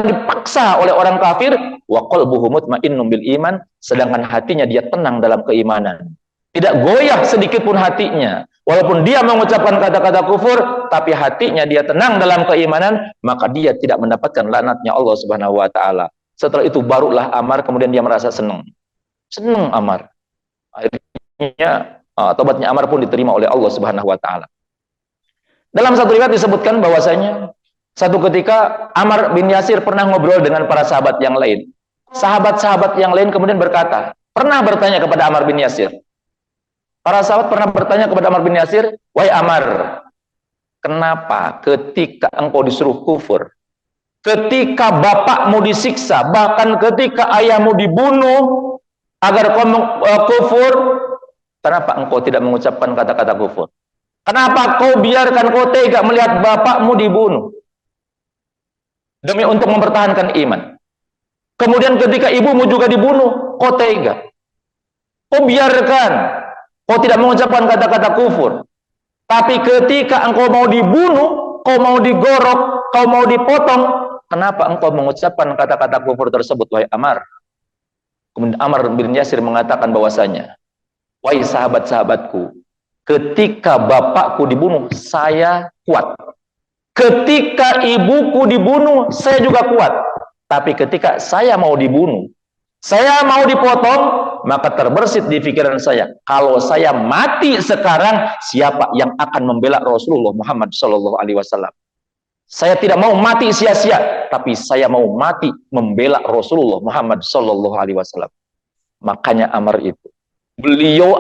A: dipaksa oleh orang kafir, wa qalbuhu mutmainnun bil iman, sedangkan hatinya dia tenang dalam keimanan. Tidak goyah sedikit pun hatinya. Walaupun dia mengucapkan kata-kata kufur, tapi hatinya dia tenang dalam keimanan, maka dia tidak mendapatkan laknatnya Allah Subhanahu wa taala. Setelah itu barulah Ammar kemudian dia merasa senang. Senang Ammar. Akhirnya tobatnya Ammar pun diterima oleh Allah Subhanahu wa taala. Dalam satu riwayat disebutkan bahwasanya satu ketika Ammar bin Yasir pernah ngobrol dengan para sahabat yang lain. Sahabat-sahabat yang lain kemudian berkata, pernah bertanya kepada Ammar bin Yasir. Para sahabat pernah bertanya kepada Ammar bin Yasir, "Wahai Ammar, kenapa ketika engkau disuruh kufur, ketika bapakmu disiksa, bahkan ketika ayahmu dibunuh agar kau kufur, kenapa engkau tidak mengucapkan kata-kata kufur? Kenapa kau biarkan, kau tega melihat bapakmu dibunuh demi untuk mempertahankan iman? Kemudian ketika ibumu juga dibunuh, kau tega. Kau biarkan, kau tidak mengucapkan kata-kata kufur. Tapi ketika engkau mau dibunuh, kau mau digorok, kau mau dipotong, kenapa engkau mengucapkan kata-kata kufur tersebut, wahai Ammar?" Kemudian Ammar bin Yasir mengatakan bahwasanya, "Wahai sahabat-sahabatku, ketika bapakku dibunuh, saya kuat. Ketika ibuku dibunuh, saya juga kuat. Tapi ketika saya mau dibunuh, saya mau dipotong, maka terbersit di pikiran saya, kalau saya mati sekarang, siapa yang akan membela Rasulullah Muhammad SAW? Saya tidak mau mati sia-sia, tapi saya mau mati membela Rasulullah Muhammad SAW." Makanya Ammar itu,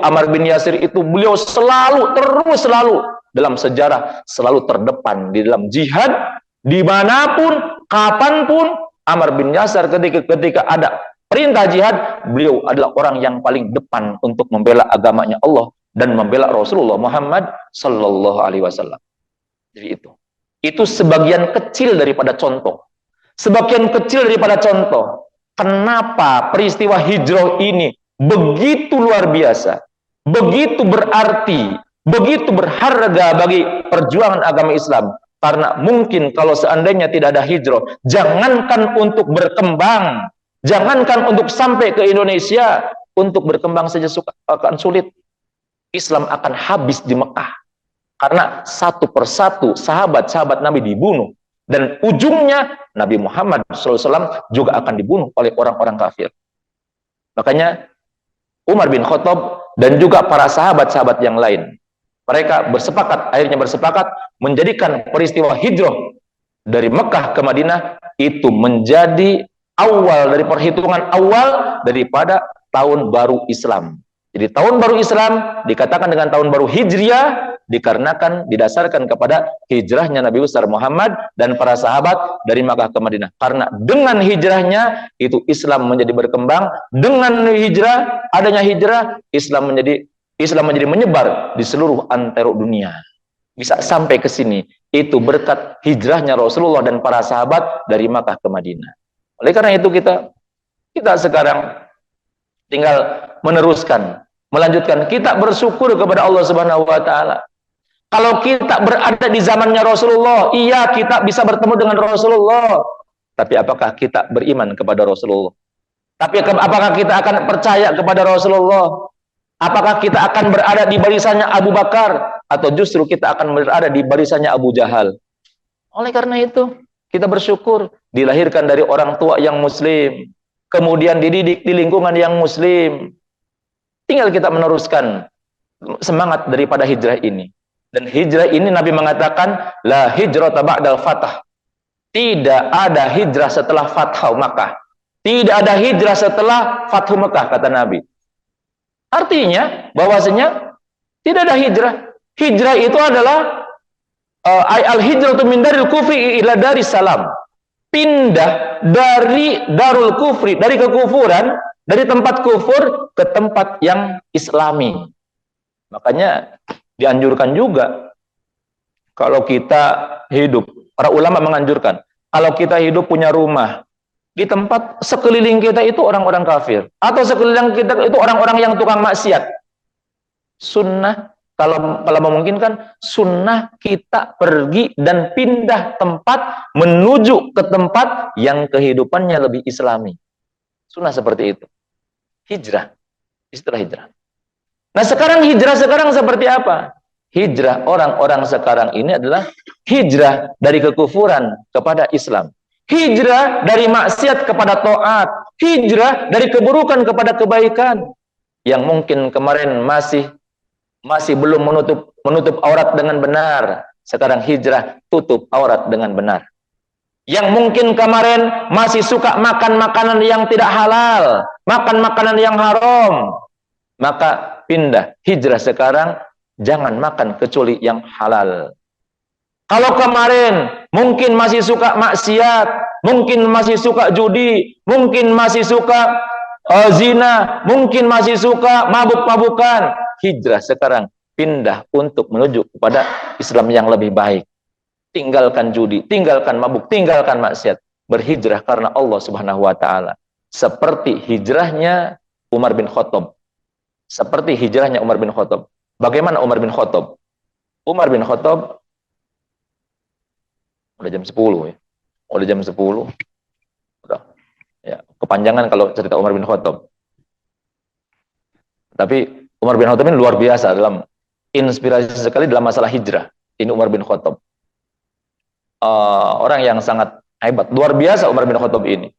A: Ammar bin Yasir itu, beliau selalu dalam sejarah, selalu terdepan di dalam jihad, dimanapun, kapanpun. Ammar bin Yasir ketika ada perintah jihad, beliau adalah orang yang paling depan untuk membela agamanya Allah dan membela Rasulullah Muhammad SAW. Jadi itu sebagian kecil daripada contoh. Sebagian kecil daripada contoh. Kenapa peristiwa hijrah ini begitu luar biasa, begitu berarti, begitu berharga bagi perjuangan agama Islam? Karena mungkin kalau seandainya tidak ada hijrah, jangankan untuk berkembang, jangankan untuk sampai ke Indonesia, untuk berkembang saja akan sulit. Islam akan habis di Mekah. Karena satu persatu sahabat-sahabat Nabi dibunuh. Dan ujungnya Nabi Muhammad SAW juga akan dibunuh oleh orang-orang kafir. Makanya Umar bin Khattab dan juga para sahabat-sahabat yang lain, mereka akhirnya bersepakat menjadikan peristiwa hijrah dari Mekah ke Madinah itu menjadi awal dari perhitungan awal daripada tahun baru Islam. Jadi tahun baru Islam dikatakan dengan tahun baru Hijriah dikarenakan didasarkan kepada hijrahnya Nabi besar Muhammad dan para sahabat dari Makkah ke Madinah. Karena dengan hijrahnya itu Islam menjadi berkembang, dengan adanya hijrah Islam menjadi menyebar di seluruh antero dunia. Bisa sampai ke sini itu berkat hijrahnya Rasulullah dan para sahabat dari Makkah ke Madinah. Oleh karena itu kita sekarang tinggal meneruskan, melanjutkan. Kita bersyukur kepada Allah Subhanahu wa taala. Kalau kita berada di zamannya Rasulullah, iya kita bisa bertemu dengan Rasulullah. Tapi apakah kita beriman kepada Rasulullah? Tapi apakah kita akan percaya kepada Rasulullah? Apakah kita akan berada di barisannya Abu Bakar atau justru kita akan berada di barisannya Abu Jahal? Oleh karena itu, kita bersyukur dilahirkan dari orang tua yang muslim, kemudian dididik di lingkungan yang muslim. Tinggal kita meneruskan semangat daripada hijrah ini. Dan hijrah ini Nabi mengatakan, la hijrata ba'dal fath. Tidak ada hijrah setelah Fathau Makkah. Tidak ada hijrah setelah Fathu Mekah, kata Nabi. Artinya bahwasanya tidak ada hijrah. Hijrah itu adalah al-hijratu min daril kufri ila daris salam. Pindah dari darul kufri, dari kekufuran, dari tempat kufur ke tempat yang islami. Makanya dianjurkan juga kalau kita hidup, para ulama menganjurkan, kalau kita hidup punya rumah di tempat sekeliling kita itu orang-orang kafir, atau sekeliling kita itu orang-orang yang tukang maksiat, sunnah, kalau memungkinkan, sunnah kita pergi dan pindah tempat menuju ke tempat yang kehidupannya lebih islami. Sunnah seperti itu. Hijrah, istilah hijrah. Nah sekarang hijrah sekarang seperti apa? Hijrah orang-orang sekarang ini adalah hijrah dari kekufuran kepada Islam. Hijrah dari maksiat kepada taat, hijrah dari keburukan kepada kebaikan. Yang mungkin kemarin masih belum menutup aurat dengan benar, sekarang hijrah tutup aurat dengan benar. Yang mungkin kemarin masih suka makan makanan yang tidak halal, makan makanan yang haram, maka pindah hijrah sekarang, jangan makan kecuali yang halal. Kalau kemarin mungkin masih suka maksiat, mungkin masih suka judi, mungkin masih suka zina, mungkin masih suka mabuk-mabukan, hijrah sekarang pindah untuk menuju kepada Islam yang lebih baik. Tinggalkan judi, tinggalkan mabuk, tinggalkan maksiat, berhijrah karena Allah Subhanahu wa taala. Seperti hijrahnya Umar bin Khattab. Seperti hijrahnya Umar bin Khattab. Bagaimana Umar bin Khattab? Umar bin Khattab udah jam 10 ya. Udah jam 10. Udah. Ya, kepanjangan kalau cerita Umar bin Khattab. Tapi Umar bin Khattab ini luar biasa dalam inspirasi sekali dalam masalah hijrah. Ini Umar bin Khattab. Orang yang sangat hebat, luar biasa Umar bin Khattab ini.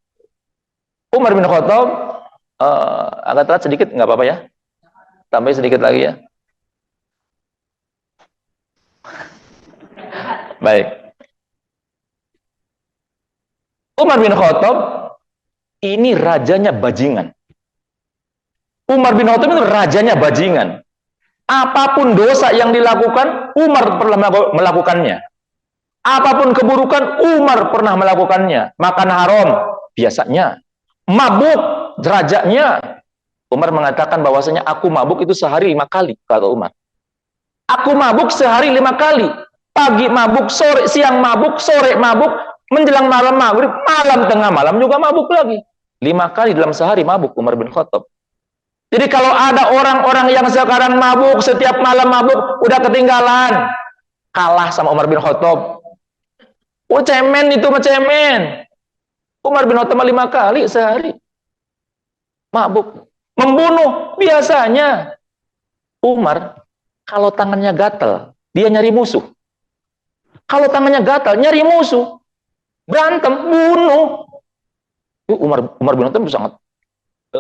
A: Umar bin Khattab agak telat sedikit, nggak apa-apa ya. Tambah sedikit lagi ya. Baik. Umar bin Khattab ini rajanya bajingan. Umar bin Khattab itu rajanya bajingan. Apapun dosa yang dilakukan, Umar pernah melakukannya. Apapun keburukan, Umar pernah melakukannya. Makan haram, biasanya. Mabuk, derajatnya. Umar mengatakan bahwasanya aku mabuk itu sehari 5 kali, kata Umar. Aku mabuk sehari 5 kali. Pagi mabuk, sore, siang mabuk, sore mabuk, menjelang malam maghrib, malam tengah malam juga mabuk lagi. 5 kali dalam sehari mabuk Umar bin Khattab. Jadi kalau ada orang-orang yang sekarang mabuk, setiap malam mabuk, udah ketinggalan. Kalah sama Umar bin Khattab. Oh cemen itu mah cemen. Umar bin Khattab 5 kali sehari mabuk. Membunuh biasanya. Umar kalau tangannya gatal, dia nyari musuh. Kalau tangannya gatal, nyari musuh. Berantem, bunuh. Umar bin Khattab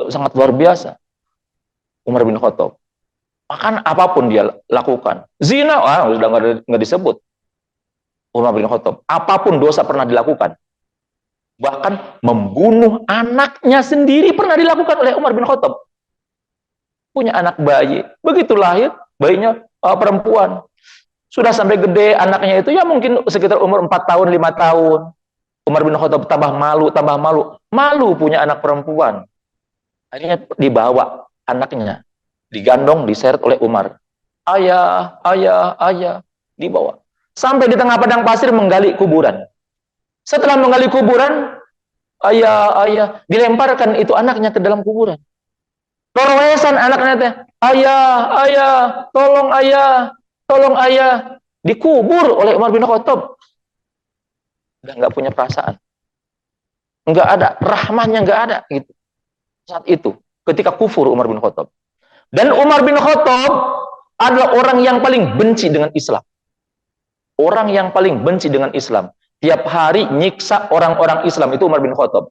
A: sangat luar biasa. Umar bin Khattab. Bahkan apapun dia lakukan. Zina, sudah nggak disebut. Umar bin Khattab. Apapun dosa pernah dilakukan. Bahkan membunuh anaknya sendiri pernah dilakukan oleh Umar bin Khattab. Punya anak bayi. Begitu lahir, bayinya perempuan. Sudah sampai gede anaknya itu, ya mungkin sekitar umur 4 tahun, 5 tahun. Umar bin Khattab tambah malu. Malu punya anak perempuan. Akhirnya dibawa anaknya. Digandong, diseret oleh Umar. Ayah. Dibawa. Sampai di tengah padang pasir menggali kuburan. Setelah menggali kuburan, ayah. Dilemparkan itu anaknya ke dalam kuburan. Kerowesan anaknya teh. Ayah. Tolong ayah. Dikubur oleh Umar bin Khattab. Udah nggak punya perasaan. Nggak ada. Rahmahnya nggak ada. Gitu. Saat itu. Ketika kufur Umar bin Khattab. Dan Umar bin Khattab adalah orang yang paling benci dengan Islam. Orang yang paling benci dengan Islam. Tiap hari nyiksa orang-orang Islam itu Umar bin Khattab.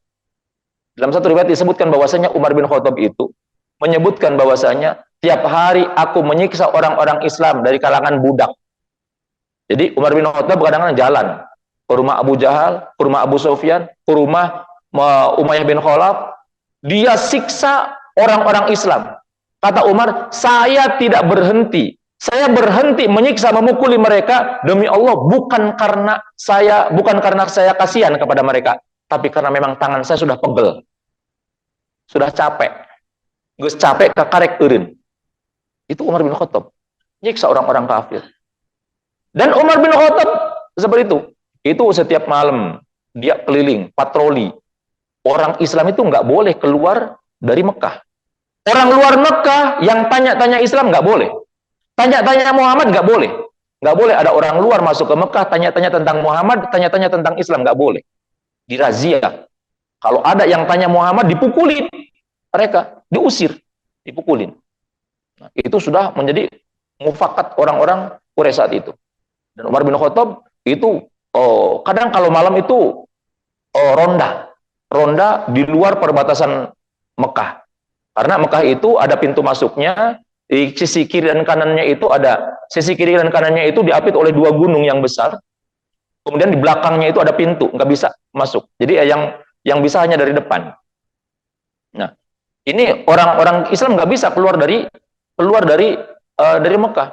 A: Dalam satu riwayat disebutkan bahwasanya Umar bin Khattab itu menyebutkan bahwasanya tiap hari aku menyiksa orang-orang Islam dari kalangan budak. Jadi Umar bin Khattab kadang-kadang jalan ke rumah Abu Jahal, ke rumah Abu Sufyan, ke rumah Umayyah bin Khalaf, dia siksa orang-orang Islam. Kata Umar, saya tidak berhenti. Saya berhenti menyiksa, memukuli mereka demi Allah, bukan karena saya kasihan kepada mereka, tapi karena memang tangan saya sudah pegel. Sudah capek. Gus capek kekarek eureun. Itu Umar bin Khattab. Nyiksa orang-orang kafir. Dan Umar bin Khattab seperti itu. Itu setiap malam dia keliling, patroli. Orang Islam itu nggak boleh keluar dari Mekah. Orang luar Mekah yang tanya-tanya Islam nggak boleh. Tanya-tanya Muhammad nggak boleh. Nggak boleh ada orang luar masuk ke Mekah, tanya-tanya tentang Muhammad, tanya-tanya tentang Islam, nggak boleh. Dirazia. Kalau ada yang tanya Muhammad, dipukulin. Mereka diusir, dipukulin. Nah, itu sudah menjadi mufakat orang-orang Quraisy saat itu. Dan Umar bin Khattab itu kadang kalau malam itu ronda di luar perbatasan Mekah. Karena Mekah itu ada pintu masuknya, di sisi kiri dan kanannya itu sisi kiri dan kanannya itu diapit oleh dua gunung yang besar. Kemudian di belakangnya itu ada pintu, nggak bisa masuk. Jadi yang bisa hanya dari depan. Nah, ini orang-orang Islam nggak bisa keluar dari Mekah.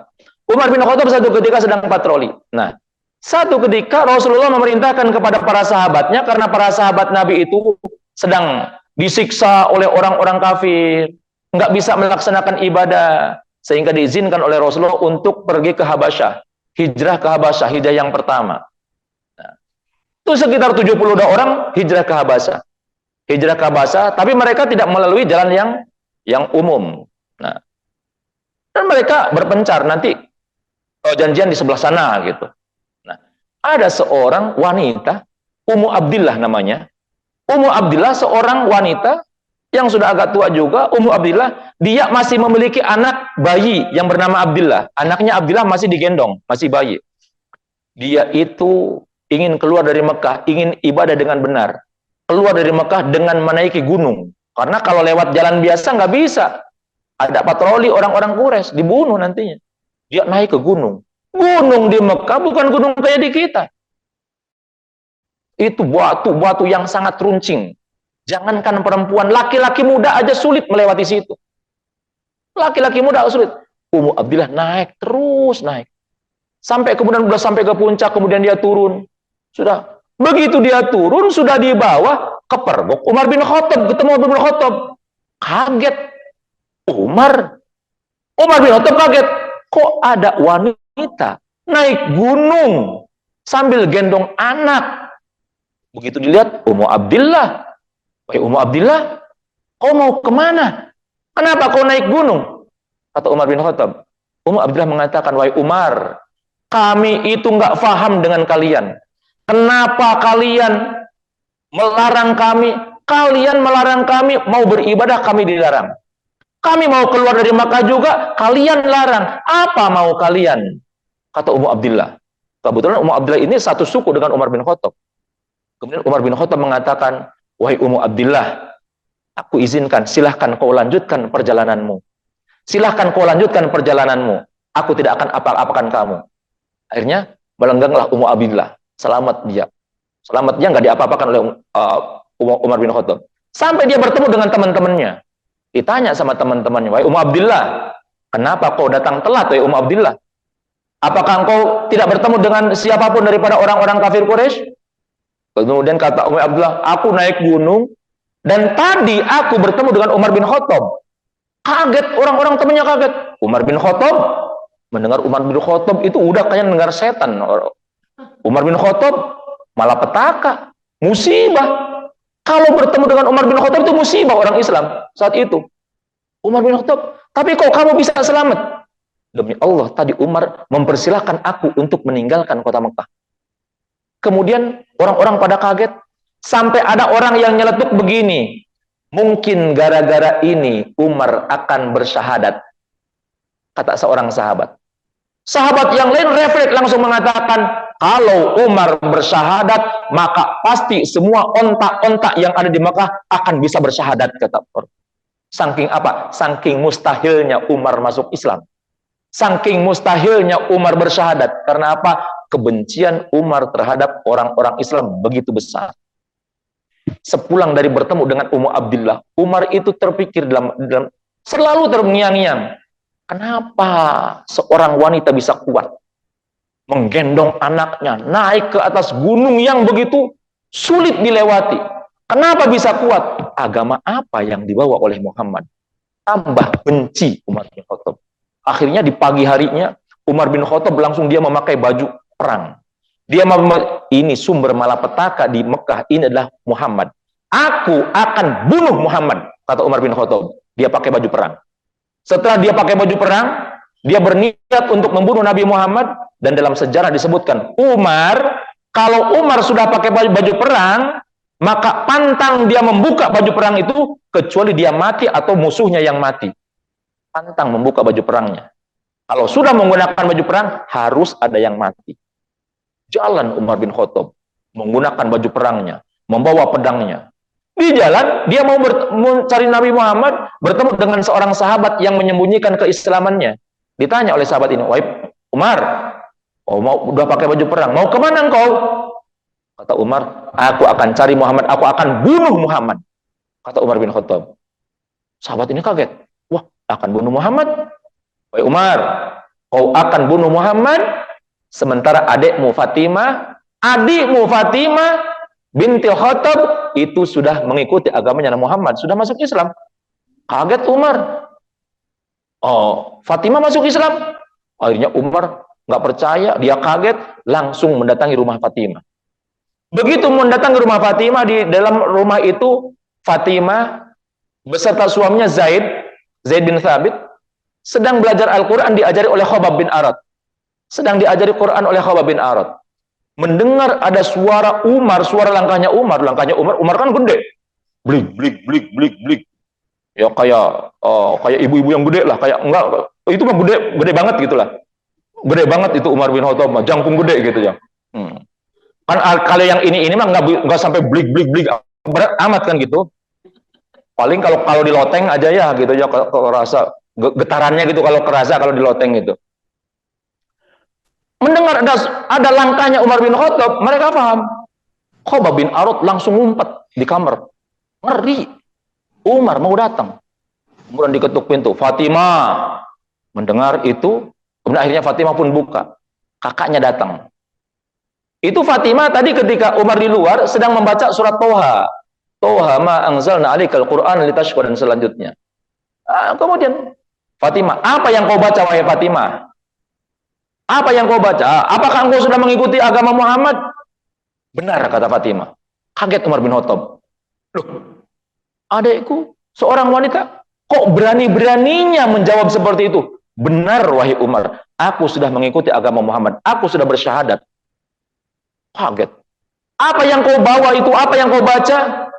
A: Umar bin Khattab satu ketika sedang patroli. Nah, satu ketika Rasulullah memerintahkan kepada para sahabatnya, karena para sahabat Nabi itu sedang disiksa oleh orang-orang kafir, nggak bisa melaksanakan ibadah, sehingga diizinkan oleh Rasulullah untuk pergi ke Habasyah, hijrah ke Habasyah, hijrah yang pertama. Nah, itu sekitar 72 orang hijrah ke Habasyah, tapi mereka tidak melalui jalan yang umum. Nah, dan mereka berpencar nanti janjian di sebelah sana gitu. Nah, ada seorang wanita, Ummu Abdillah namanya. Ummu Abdillah seorang wanita yang sudah agak tua juga. Ummu Abdillah, dia masih memiliki anak bayi yang bernama Abdillah. Anaknya Abdillah masih digendong, masih bayi. Dia itu ingin keluar dari Mekah, ingin ibadah dengan benar. Keluar dari Mekah dengan menaiki gunung. Karena kalau lewat jalan biasa nggak bisa. Ada patroli orang-orang Quraisy, dibunuh nantinya. Dia naik ke gunung. Gunung di Mekah bukan gunung kayak di kita. Itu batu-batu yang sangat runcing. Jangankan perempuan, laki-laki muda aja sulit melewati situ. Laki-laki muda sulit. Ummu Abdillah naik, terus naik. Sampai kemudian sudah sampai ke puncak, kemudian dia turun. Sudah. Begitu dia turun, sudah di bawah, kepergok Umar bin Khattab, ketemu Umar bin Khattab. Kaget. Umar bin Khattab kaget. Kok ada wanita naik gunung sambil gendong anak? Begitu dilihat, Ummu Abdillah. Wahai Ummu Abdillah, kau mau kemana? Kenapa kau naik gunung? Kata Umar bin Khattab. Ummu Abdillah mengatakan, wahai Umar, kami itu nggak paham dengan kalian. Kenapa kalian melarang kami? Kalian melarang kami mau beribadah, kami dilarang. Kami mau keluar dari Makkah juga, kalian larang. Apa mau kalian? Kata Ummu Abdillah. Kebetulan Ummu Abdillah ini satu suku dengan Umar bin Khattab. Kemudian Umar bin Khattab mengatakan, wahai Ummu Abdillah, aku izinkan, silahkan kau lanjutkan perjalananmu. Silahkan kau lanjutkan perjalananmu. Aku tidak akan apa-apakan kamu. Akhirnya melengganglah Ummu Abdillah. Selamat dia. Selamat dia nggak diapa-apakan oleh Umar bin Khattab. Sampai dia bertemu dengan teman-temannya. Ditanya sama teman-temannya, wahai Ummu Abdillah, kenapa kau datang telat, wahai Ummu Abdillah? Apakah engkau tidak bertemu dengan siapapun daripada orang-orang kafir Quraisy? Kemudian kata Ummu Abdillah, aku naik gunung dan tadi aku bertemu dengan Umar bin Khattab. Kaget, orang-orang temannya kaget. Umar bin Khattab, mendengar Umar bin Khattab itu udah kayak dengar setan. Umar bin Khattab malapetaka, musibah. Kalau bertemu dengan Umar bin Khattab itu musibah orang Islam saat itu. Umar bin Khattab, tapi kok kamu bisa selamat? Demi Allah, tadi Umar mempersilahkan aku untuk meninggalkan kota Mekah. Kemudian orang-orang pada kaget, sampai ada orang yang nyeletuk begini, mungkin gara-gara ini Umar akan bersyahadat. Kata seorang sahabat. Sahabat yang lain refleks langsung mengatakan, kalau Umar bersyahadat, maka pasti semua ontak-ontak yang ada di Mekah akan bisa bersyahadat, kata orang. Saking apa? Saking mustahilnya Umar masuk Islam. Saking mustahilnya Umar bersyahadat. Karena apa? Kebencian Umar terhadap orang-orang Islam begitu besar. sepulang dari bertemu dengan Ummu Abdillah, Umar itu terpikir selalu terngiang-ngiang. Kenapa seorang wanita bisa kuat menggendong anaknya naik ke atas gunung yang begitu sulit dilewati? Kenapa bisa kuat? Agama apa yang dibawa oleh Muhammad? Tambah benci Umar bin Khattab. Akhirnya di pagi harinya Umar bin Khattab langsung dia memakai baju perang. Ini sumber malapetaka di Mekah, ini adalah Muhammad. Aku akan bunuh Muhammad, kata Umar bin Khattab. Dia pakai baju perang. Setelah dia pakai baju perang, dia berniat untuk membunuh Nabi Muhammad, dan dalam sejarah disebutkan, kalau Umar sudah pakai baju perang, maka pantang dia membuka baju perang itu, kecuali dia mati atau musuhnya yang mati. Pantang membuka baju perangnya. Kalau sudah menggunakan baju perang, harus ada yang mati. Jalan Umar bin Khattab, menggunakan baju perangnya, membawa pedangnya. Di jalan, dia mau mencari Nabi Muhammad, bertemu dengan seorang sahabat yang menyembunyikan keislamannya. Ditanya oleh sahabat ini, "Wahai Umar, udah pakai baju perang, mau kemana engkau?" Kata Umar, "Aku akan cari Muhammad, aku akan bunuh Muhammad." Kata Umar bin Khattab. Sahabat ini kaget. Wah, akan bunuh Muhammad? "Wahai Umar, kau akan bunuh Muhammad, sementara adikmu Fatimah binti Khattab itu sudah mengikuti agamanya Muhammad, sudah masuk Islam." Kaget Umar. Oh, Fatimah masuk Islam? Akhirnya Umar nggak percaya, dia kaget, langsung mendatangi rumah Fatimah. Begitu mendatangi rumah Fatimah, di dalam rumah itu Fatimah beserta suaminya Zaid bin Thabit sedang belajar Al-Quran, diajari oleh Khabbab bin Arad. Sedang diajari Quran oleh Khabbab bin Arad. Mendengar ada suara Umar, suara langkahnya Umar kan gede. Blik, blik, blik, blik, blik. Ya kayak ibu-ibu yang gede lah, kayak enggak, itu mah gede banget gitulah. Gede banget itu Umar bin Khattab, jangkung gede gitu ya. Kan kalau yang ini mah enggak sampai blik, blik, blik, berat amat kan gitu. Paling kalau di loteng aja ya gitu ya, kalau rasa getarannya gitu, kalau kerasa kalau di loteng gitu. Mendengar ada langkahnya Umar bin Khattab, mereka paham. Khabbab bin Arad langsung ngumpet di kamar. Ngeri. Umar mau datang. Kemudian diketuk pintu. Fatimah mendengar itu, kemudian akhirnya Fatimah pun buka. Kakaknya datang. Itu Fatimah tadi ketika Umar di luar sedang membaca surat Toha. Toha ma anzalna 'alaikal Qur'ana litashqa, dan selanjutnya. Kemudian Fatimah, apa yang kau baca wahai Fatimah? Apa yang kau baca? Apakah engkau sudah mengikuti agama Muhammad? Benar, kata Fatimah. Kaget Umar bin Khattab. Loh, adekku, seorang wanita, kok berani-beraninya menjawab seperti itu? Benar, wahai Umar, aku sudah mengikuti agama Muhammad. Aku sudah bersyahadat. Kaget. Apa yang kau bawa itu? Apa yang kau baca?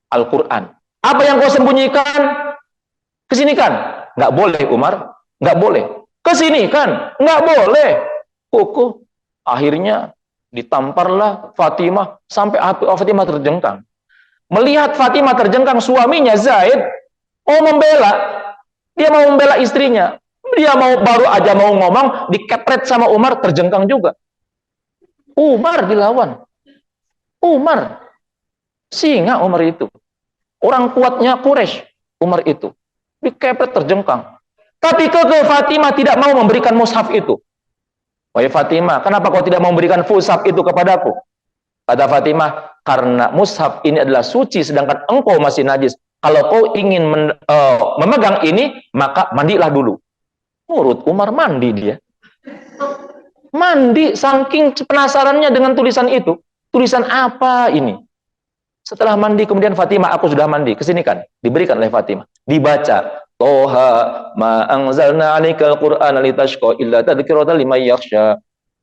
A: Al-Quran. Apa yang kau sembunyikan? Kesinikan. Nggak boleh, Umar. Nggak boleh. Kesini kan, nggak boleh. Kukuh. Akhirnya ditamparlah Fatimah sampai Fatimah terjengkang. Melihat Fatimah terjengkang, suaminya Zaid mau membela. Dia mau membela istrinya. Dia baru aja mau ngomong, dikepret sama Umar, terjengkang juga. Umar dilawan. Umar. Singa Umar itu. Orang kuatnya Quraisy, Umar itu. Dikepret terjengkang. Tapi kekeh Fatimah tidak mau memberikan mushaf itu. Wahai Fatimah, kenapa kau tidak mau memberikan mushaf itu kepadaku? Kata Fatimah, karena mushaf ini adalah suci sedangkan engkau masih najis. Kalau kau ingin memegang ini, maka mandilah dulu. Nurut Umar, mandi dia. Mandi, saking penasarannya dengan tulisan itu. Tulisan apa ini? Setelah mandi, kemudian Fatimah, aku sudah mandi. Kesinikan, diberikan oleh Fatimah. Dibaca. Toha ma anzalna 'alaikal Qur'ana litashqa illa tadhkiratan liman yakhsha.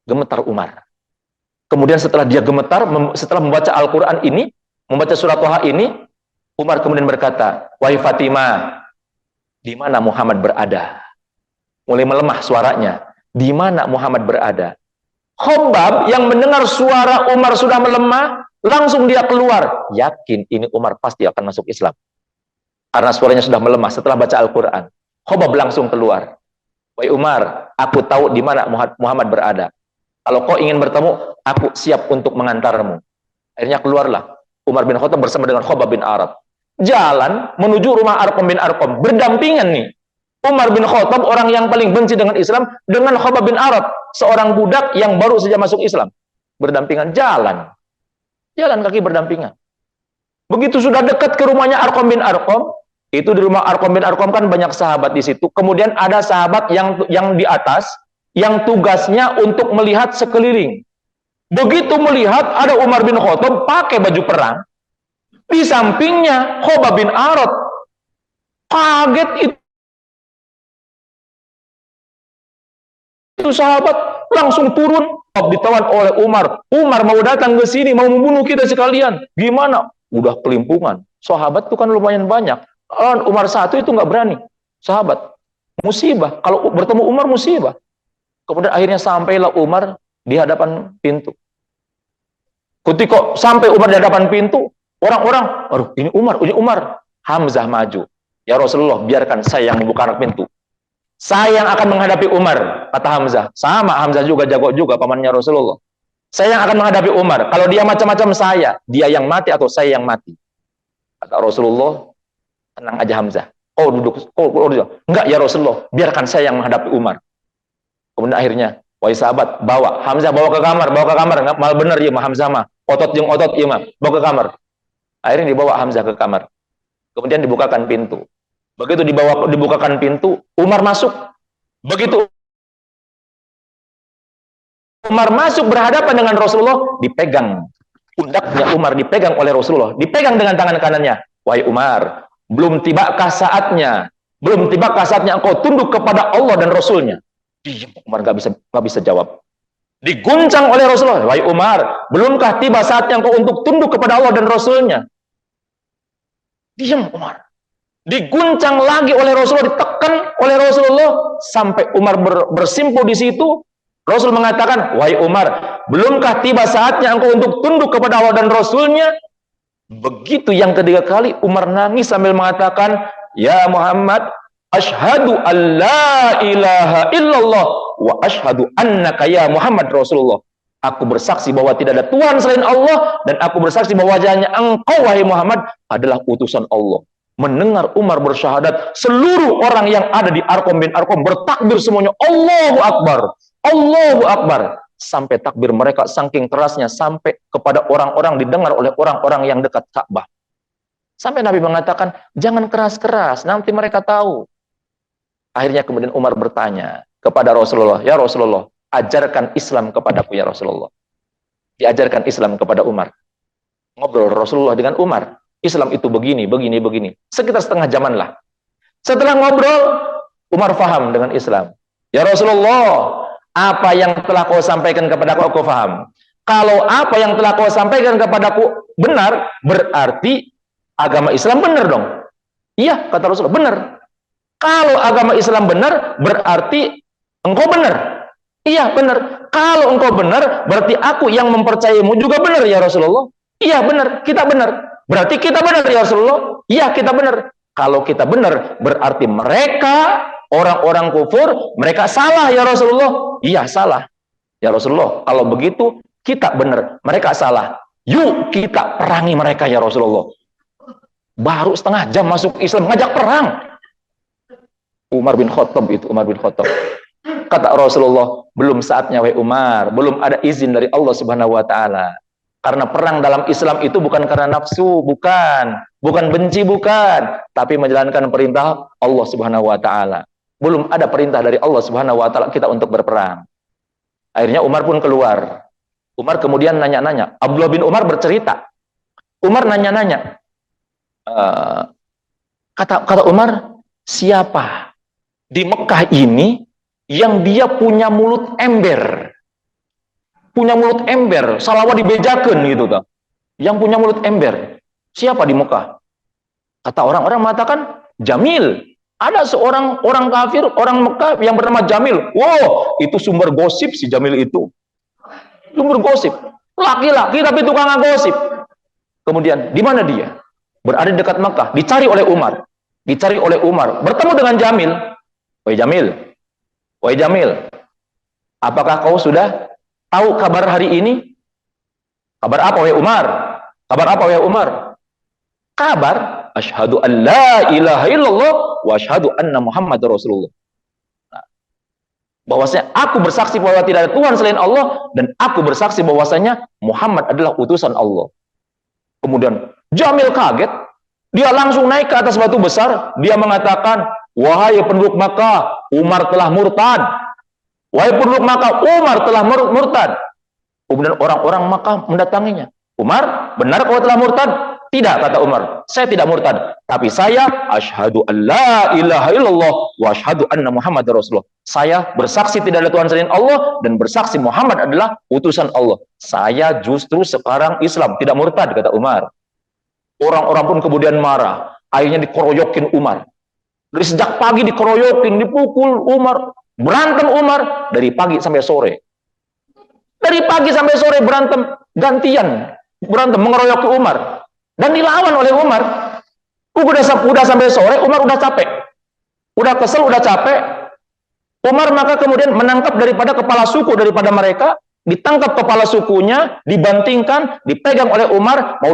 A: Gemetar Umar. Kemudian setelah dia gemetar, setelah membaca Al-Quran ini, membaca surat Toha ini, Umar kemudian berkata, wahai Fatimah, di mana Muhammad berada? Mulai melemah suaranya. Di mana Muhammad berada? Khabbab yang mendengar suara Umar sudah melemah, langsung dia keluar. Yakin ini Umar pasti akan masuk Islam. Karena suaranya sudah melemah setelah baca Al-Quran. Khabbab langsung keluar. Wahai Umar, aku tahu di mana Muhammad berada. Kalau kau ingin bertemu, aku siap untuk mengantarmu. Akhirnya keluarlah. Umar bin Khattab bersama dengan Khabbab bin Arat. Jalan menuju rumah Arqam bin Arqam. Berdampingan nih. Umar bin Khattab, orang yang paling benci dengan Islam, dengan Khabbab bin Arat, seorang budak yang baru saja masuk Islam. Berdampingan jalan. Jalan kaki berdampingan. Begitu sudah dekat ke rumahnya Arqam bin Arqam, itu di rumah Arqam bin Arqam kan banyak sahabat di situ. Kemudian ada sahabat yang di atas, yang tugasnya untuk melihat sekeliling. Begitu melihat ada Umar bin Khattab pakai baju perang, di sampingnya Khabbab bin Arat. Kaget itu sahabat, langsung turun, ditawan oleh Umar. Umar mau datang ke sini, mau membunuh kita sekalian. Gimana? Udah kelimpungan. Sahabat itu kan lumayan banyak. Umar satu itu nggak berani. Sahabat, musibah. Kalau bertemu Umar musibah. Kemudian akhirnya sampailah Umar di hadapan pintu. Ketika sampai Umar di hadapan pintu, orang-orang, aduh ini Umar. Hamzah maju. Ya Rasulullah, biarkan saya yang membuka pintu. Saya yang akan menghadapi Umar, kata Hamzah. Sama, Hamzah juga jago juga, pamannya Rasulullah. Saya yang akan menghadapi Umar. Kalau dia macam-macam saya, dia yang mati atau saya yang mati. Kata Rasulullah, tenang aja Hamzah. Oh duduk, enggak ya Rasulullah, biarkan saya yang menghadapi Umar. Kemudian akhirnya, wahai sahabat, bawa Hamzah, bawa ke kamar. Mal bener ya Hamzah mah, otot ya mah, bawa ke kamar. Akhirnya dibawa Hamzah ke kamar. Kemudian dibukakan pintu. Begitu dibukakan pintu, Umar masuk. Begitu Umar masuk berhadapan dengan Rasulullah, dipegang pundaknya Umar, dipegang oleh Rasulullah, dipegang dengan tangan kanannya. Wahai Umar, belum tibakah saatnya engkau tunduk kepada Allah dan Rasulnya? Diam, Umar nggak bisa jawab. Diguncang oleh Rasulullah, wahai Umar, belumkah tiba saatnya engkau untuk tunduk kepada Allah dan Rasulnya? Diam Umar. Diguncang lagi oleh Rasulullah, ditekan oleh Rasulullah sampai Umar bersimpuh di situ. Rasul mengatakan, wahai Umar, belumkah tiba saatnya engkau untuk tunduk kepada Allah dan Rasulnya? Begitu yang ketiga kali, Umar nangis sambil mengatakan, ya Muhammad, asyhadu an la ilaha illallah wa asyhadu annaka ya Muhammad Rasulullah. Aku bersaksi bahwa tidak ada Tuhan selain Allah, dan aku bersaksi bahwa hanya engkau, wahai Muhammad, adalah utusan Allah. Mendengar Umar bersyahadat, seluruh orang yang ada di Arqam bin Arqam bertakbir semuanya, Allahu Akbar. Allahu Akbar. Sampai takbir mereka saking kerasnya, sampai kepada orang-orang didengar oleh orang-orang yang dekat Ka'bah. Sampai Nabi mengatakan, jangan keras-keras, nanti mereka tahu. Akhirnya kemudian Umar bertanya kepada Rasulullah, ya Rasulullah, ajarkan Islam kepadaku ya Rasulullah. Diajarkan Islam kepada Umar. Ngobrol Rasulullah dengan Umar. Islam itu begini. Sekitar setengah jaman lah. Setelah ngobrol, Umar faham dengan Islam. Ya Rasulullah, apa yang telah kau sampaikan kepadaku aku faham. Kalau apa yang telah kau sampaikan kepadaku benar, berarti agama Islam benar dong. Iya, kata Rasulullah, benar. Kalau agama Islam benar, berarti engkau benar. Iya, benar. Kalau engkau benar, berarti aku yang mempercayaimu juga benar ya Rasulullah. Iya, benar. Kita benar. Berarti kita benar ya Rasulullah. Iya, kita benar. Kalau kita benar, berarti mereka orang-orang kufur, mereka salah ya Rasulullah. Iya, salah. Ya Rasulullah, kalau begitu kita benar, mereka salah. Yuk kita perangi mereka ya Rasulullah. Baru setengah jam masuk Islam, ngajak perang. Umar bin Khattab itu, Umar bin Khattab. Kata Rasulullah, belum saatnya wahai Umar, belum ada izin dari Allah Subhanahu wa taala. Karena perang dalam Islam itu bukan karena nafsu, bukan benci, tapi menjalankan perintah Allah Subhanahu wa taala. Belum ada perintah dari Allah Subhanahu wa taala kita untuk berperang. Akhirnya Umar pun keluar. Umar kemudian nanya-nanya. Abdullah bin Umar bercerita. Umar nanya-nanya. Kata Umar, siapa di Mekah ini yang dia punya mulut ember? Punya mulut ember, salawat dibejakan gitu kan. Yang punya mulut ember. Siapa di Mekah? Kata orang-orang mengatakan Jamil. Ada seorang orang kafir, orang Mekah yang bernama Jamil. Wow, itu sumber gosip si Jamil itu. Sumber gosip. Laki-laki tapi tukang gosip. Kemudian di mana dia? Berada di dekat Mekah. Dicari oleh Umar. Bertemu dengan Jamil. Wahai Jamil. Apakah kau sudah tahu kabar hari ini? Kabar apa wahai Umar? Kabar apa ya Umar? Kabar asyhadu an la ilaha illallah wa asyhadu anna Muhammadar Rasulullah. Bahwasanya aku bersaksi bahwa tidak ada Tuhan selain Allah dan aku bersaksi bahwasanya Muhammad adalah utusan Allah. Kemudian Jamil kaget, dia langsung naik ke atas batu besar, dia mengatakan, wahai penduduk Makkah, Umar telah murtad. Wahai penduduk Makkah, Umar telah murtad. Kemudian orang-orang Makkah mendatanginya. Umar, benar kau telah murtad? Tidak, kata Umar, saya tidak murtad, tapi saya asyhadu an la ilaha illallah wa asyhadu anna Muhammadar Rasulullah. Saya bersaksi tidak ada Tuhan selain Allah dan bersaksi Muhammad adalah utusan Allah. Saya justru sekarang Islam, tidak murtad, kata Umar. Orang-orang pun kemudian marah, akhirnya dikeroyokin Umar. Dari sejak pagi dikeroyokin, dipukul Umar, berantem Umar dari pagi sampai sore. Dari pagi sampai sore berantem, gantian berantem mengeroyoki Umar. Dan dilawan oleh Umar. Udah sampai sore, Umar udah capek. Udah kesel, udah capek. Umar maka kemudian menangkap daripada kepala suku daripada mereka, ditangkap kepala sukunya, dibantingkan, dipegang oleh Umar, mau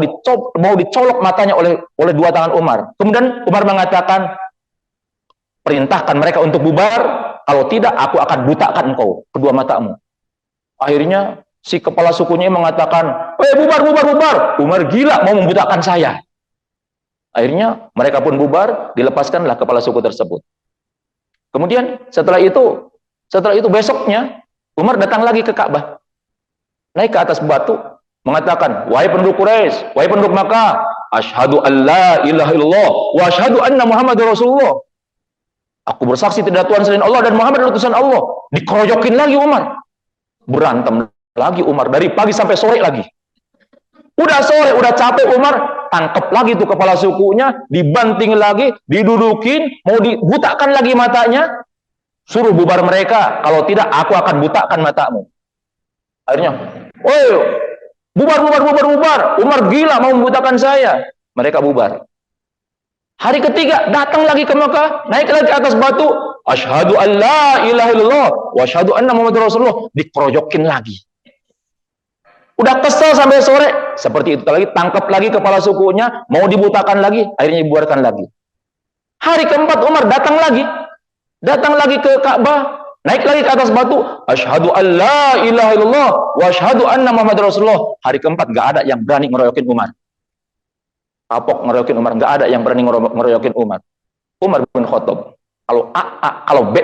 A: dicolok matanya oleh dua tangan Umar. Kemudian Umar mengatakan, perintahkan mereka untuk bubar, kalau tidak aku akan butakan engkau, kedua matamu. Akhirnya si kepala sukunya mengatakan, bubar. Umar gila, mau membutakan saya. Akhirnya mereka pun bubar, dilepaskanlah kepala suku tersebut. Kemudian setelah itu besoknya, Umar datang lagi ke Ka'bah. Naik ke atas batu, mengatakan, wahai penduduk Quraisy, wahai penduduk Makkah, asyhadu an la ilaha illallah, wa asyhadu anna Muhammadar Rasulullah. Aku bersaksi tidak ada Tuhan selain Allah dan Muhammad adalah utusan Allah. Dikeroyokin lagi Umar. Berantem lagi Umar dari pagi sampai sore lagi. Udah sore, udah capek Umar, tangkap lagi tuh kepala sukunya, dibanting lagi, didudukin, mau dibutakan lagi matanya, suruh bubar mereka, kalau tidak aku akan butakan matamu. Akhirnya, bubar. Umar gila mau membutakan saya. Mereka bubar. Hari ketiga datang lagi ke Makkah, naik lagi ke atas batu, asyhadu an la ilaha illallah wa asyhadu anna Muhammadar Rasulullah, dikeroyokin lagi. Udah kesel sampai sore, seperti itu lagi, tangkap lagi kepala sukunya, mau dibutakan lagi, akhirnya dibuarkan lagi. Hari keempat Umar datang lagi ke Ka'bah, naik lagi ke atas batu, asyhadu an la ilaha illallah wa asyhadu anna Muhammadar Rasulullah. Hari keempat gak ada yang berani ngeroyokin Umar. Kapok ngeroyokin Umar, gak ada yang berani ngeroyokin Umar. Umar bin Khattab, kalau A, kalau B,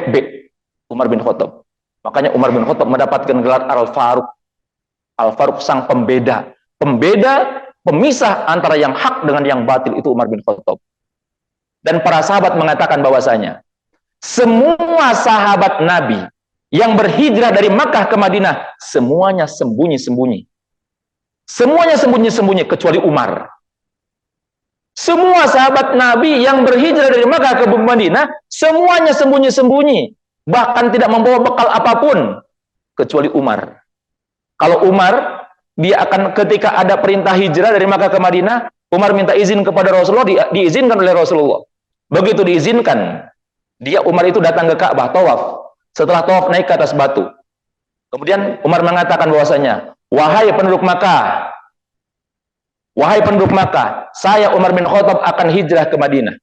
A: Umar bin Khattab. Makanya Umar bin Khattab mendapatkan gelar Al-Faruq. Al-Faruq sang pembeda, pemisah antara yang hak dengan yang batil, itu Umar bin Khattab. Dan para sahabat mengatakan bahwasanya semua sahabat Nabi yang berhijrah dari Makkah ke Madinah, semuanya sembunyi-sembunyi. Semuanya sembunyi-sembunyi kecuali Umar. Semua sahabat Nabi yang berhijrah dari Makkah ke Madinah, semuanya sembunyi-sembunyi, bahkan tidak membawa bekal apapun kecuali Umar. Kalau Umar, dia akan ketika ada perintah hijrah dari Makkah ke Madinah, Umar minta izin kepada Rasulullah, diizinkan oleh Rasulullah. Begitu diizinkan, Umar itu datang ke Ka'bah, tawaf. Setelah tawaf naik ke atas batu. Kemudian Umar mengatakan bahwasanya, wahai penduduk Makkah, saya Umar bin Khattab akan hijrah ke Madinah.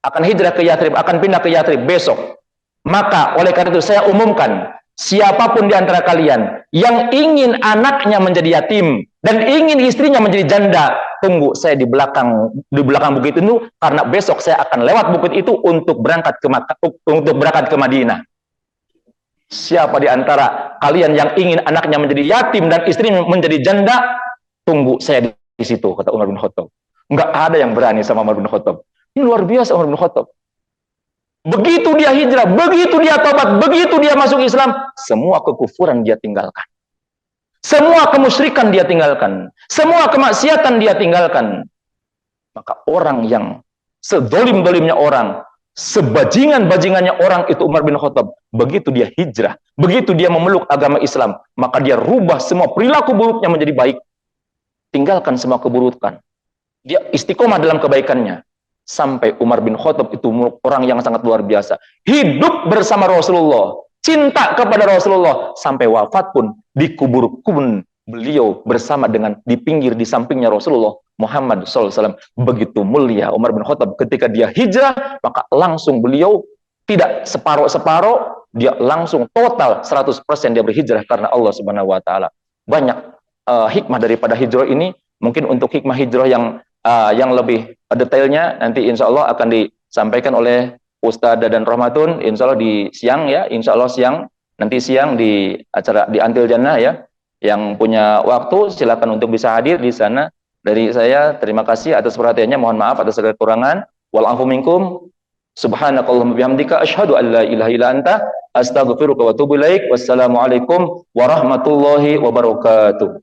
A: Akan hijrah ke Yathrib, akan pindah ke Yathrib besok. Maka oleh karena itu saya umumkan, siapapun di antara kalian yang ingin anaknya menjadi yatim dan ingin istrinya menjadi janda, tunggu saya di belakang bukit itu, karena besok saya akan lewat bukit itu untuk berangkat ke Madinah. Siapa di antara kalian yang ingin anaknya menjadi yatim dan istrinya menjadi janda, tunggu saya di situ, kata Umar bin Khattab. Enggak ada yang berani sama Umar bin Khattab. Ini luar biasa Umar bin Khattab. Begitu dia hijrah, begitu dia tobat, begitu dia masuk Islam, semua kekufuran dia tinggalkan. Semua kemusyrikan dia tinggalkan. Semua kemaksiatan dia tinggalkan. Maka orang yang sedolim-dolimnya orang, sebajingan-bajingannya orang itu Umar bin Khattab. Begitu dia hijrah, begitu dia memeluk agama Islam, maka dia rubah semua perilaku buruknya menjadi baik. Tinggalkan semua keburukan. Dia istiqomah dalam kebaikannya. Sampai Umar bin Khattab itu orang yang sangat luar biasa. Hidup bersama Rasulullah, cinta kepada Rasulullah, sampai wafat pun dikubur beliau bersama dengan di pinggir di sampingnya Rasulullah Muhammad SAW begitu mulia. Umar bin Khattab ketika dia hijrah, maka langsung beliau tidak separuh-separuh, dia langsung total 100% dia berhijrah karena Allah Subhanahu wa taala. Banyak hikmah daripada hijrah ini. Mungkin untuk hikmah hijrah yang lebih detailnya nanti insya Allah akan disampaikan oleh Ustadz Dadan Rahmatun, insya Allah di siang ya, insya Allah siang, nanti siang di acara di Antil Jannah ya. Yang punya waktu silakan untuk bisa hadir di sana. Dari saya terima kasih atas perhatiannya, mohon maaf atas segala kekurangan. Wal afu minkum. Subhanakallahumma bihamdika asyhadu an la ilaha illa anta astaghfiruka wa atubu ilaik. Wassalamualaikum warahmatullahi wabarakatuh.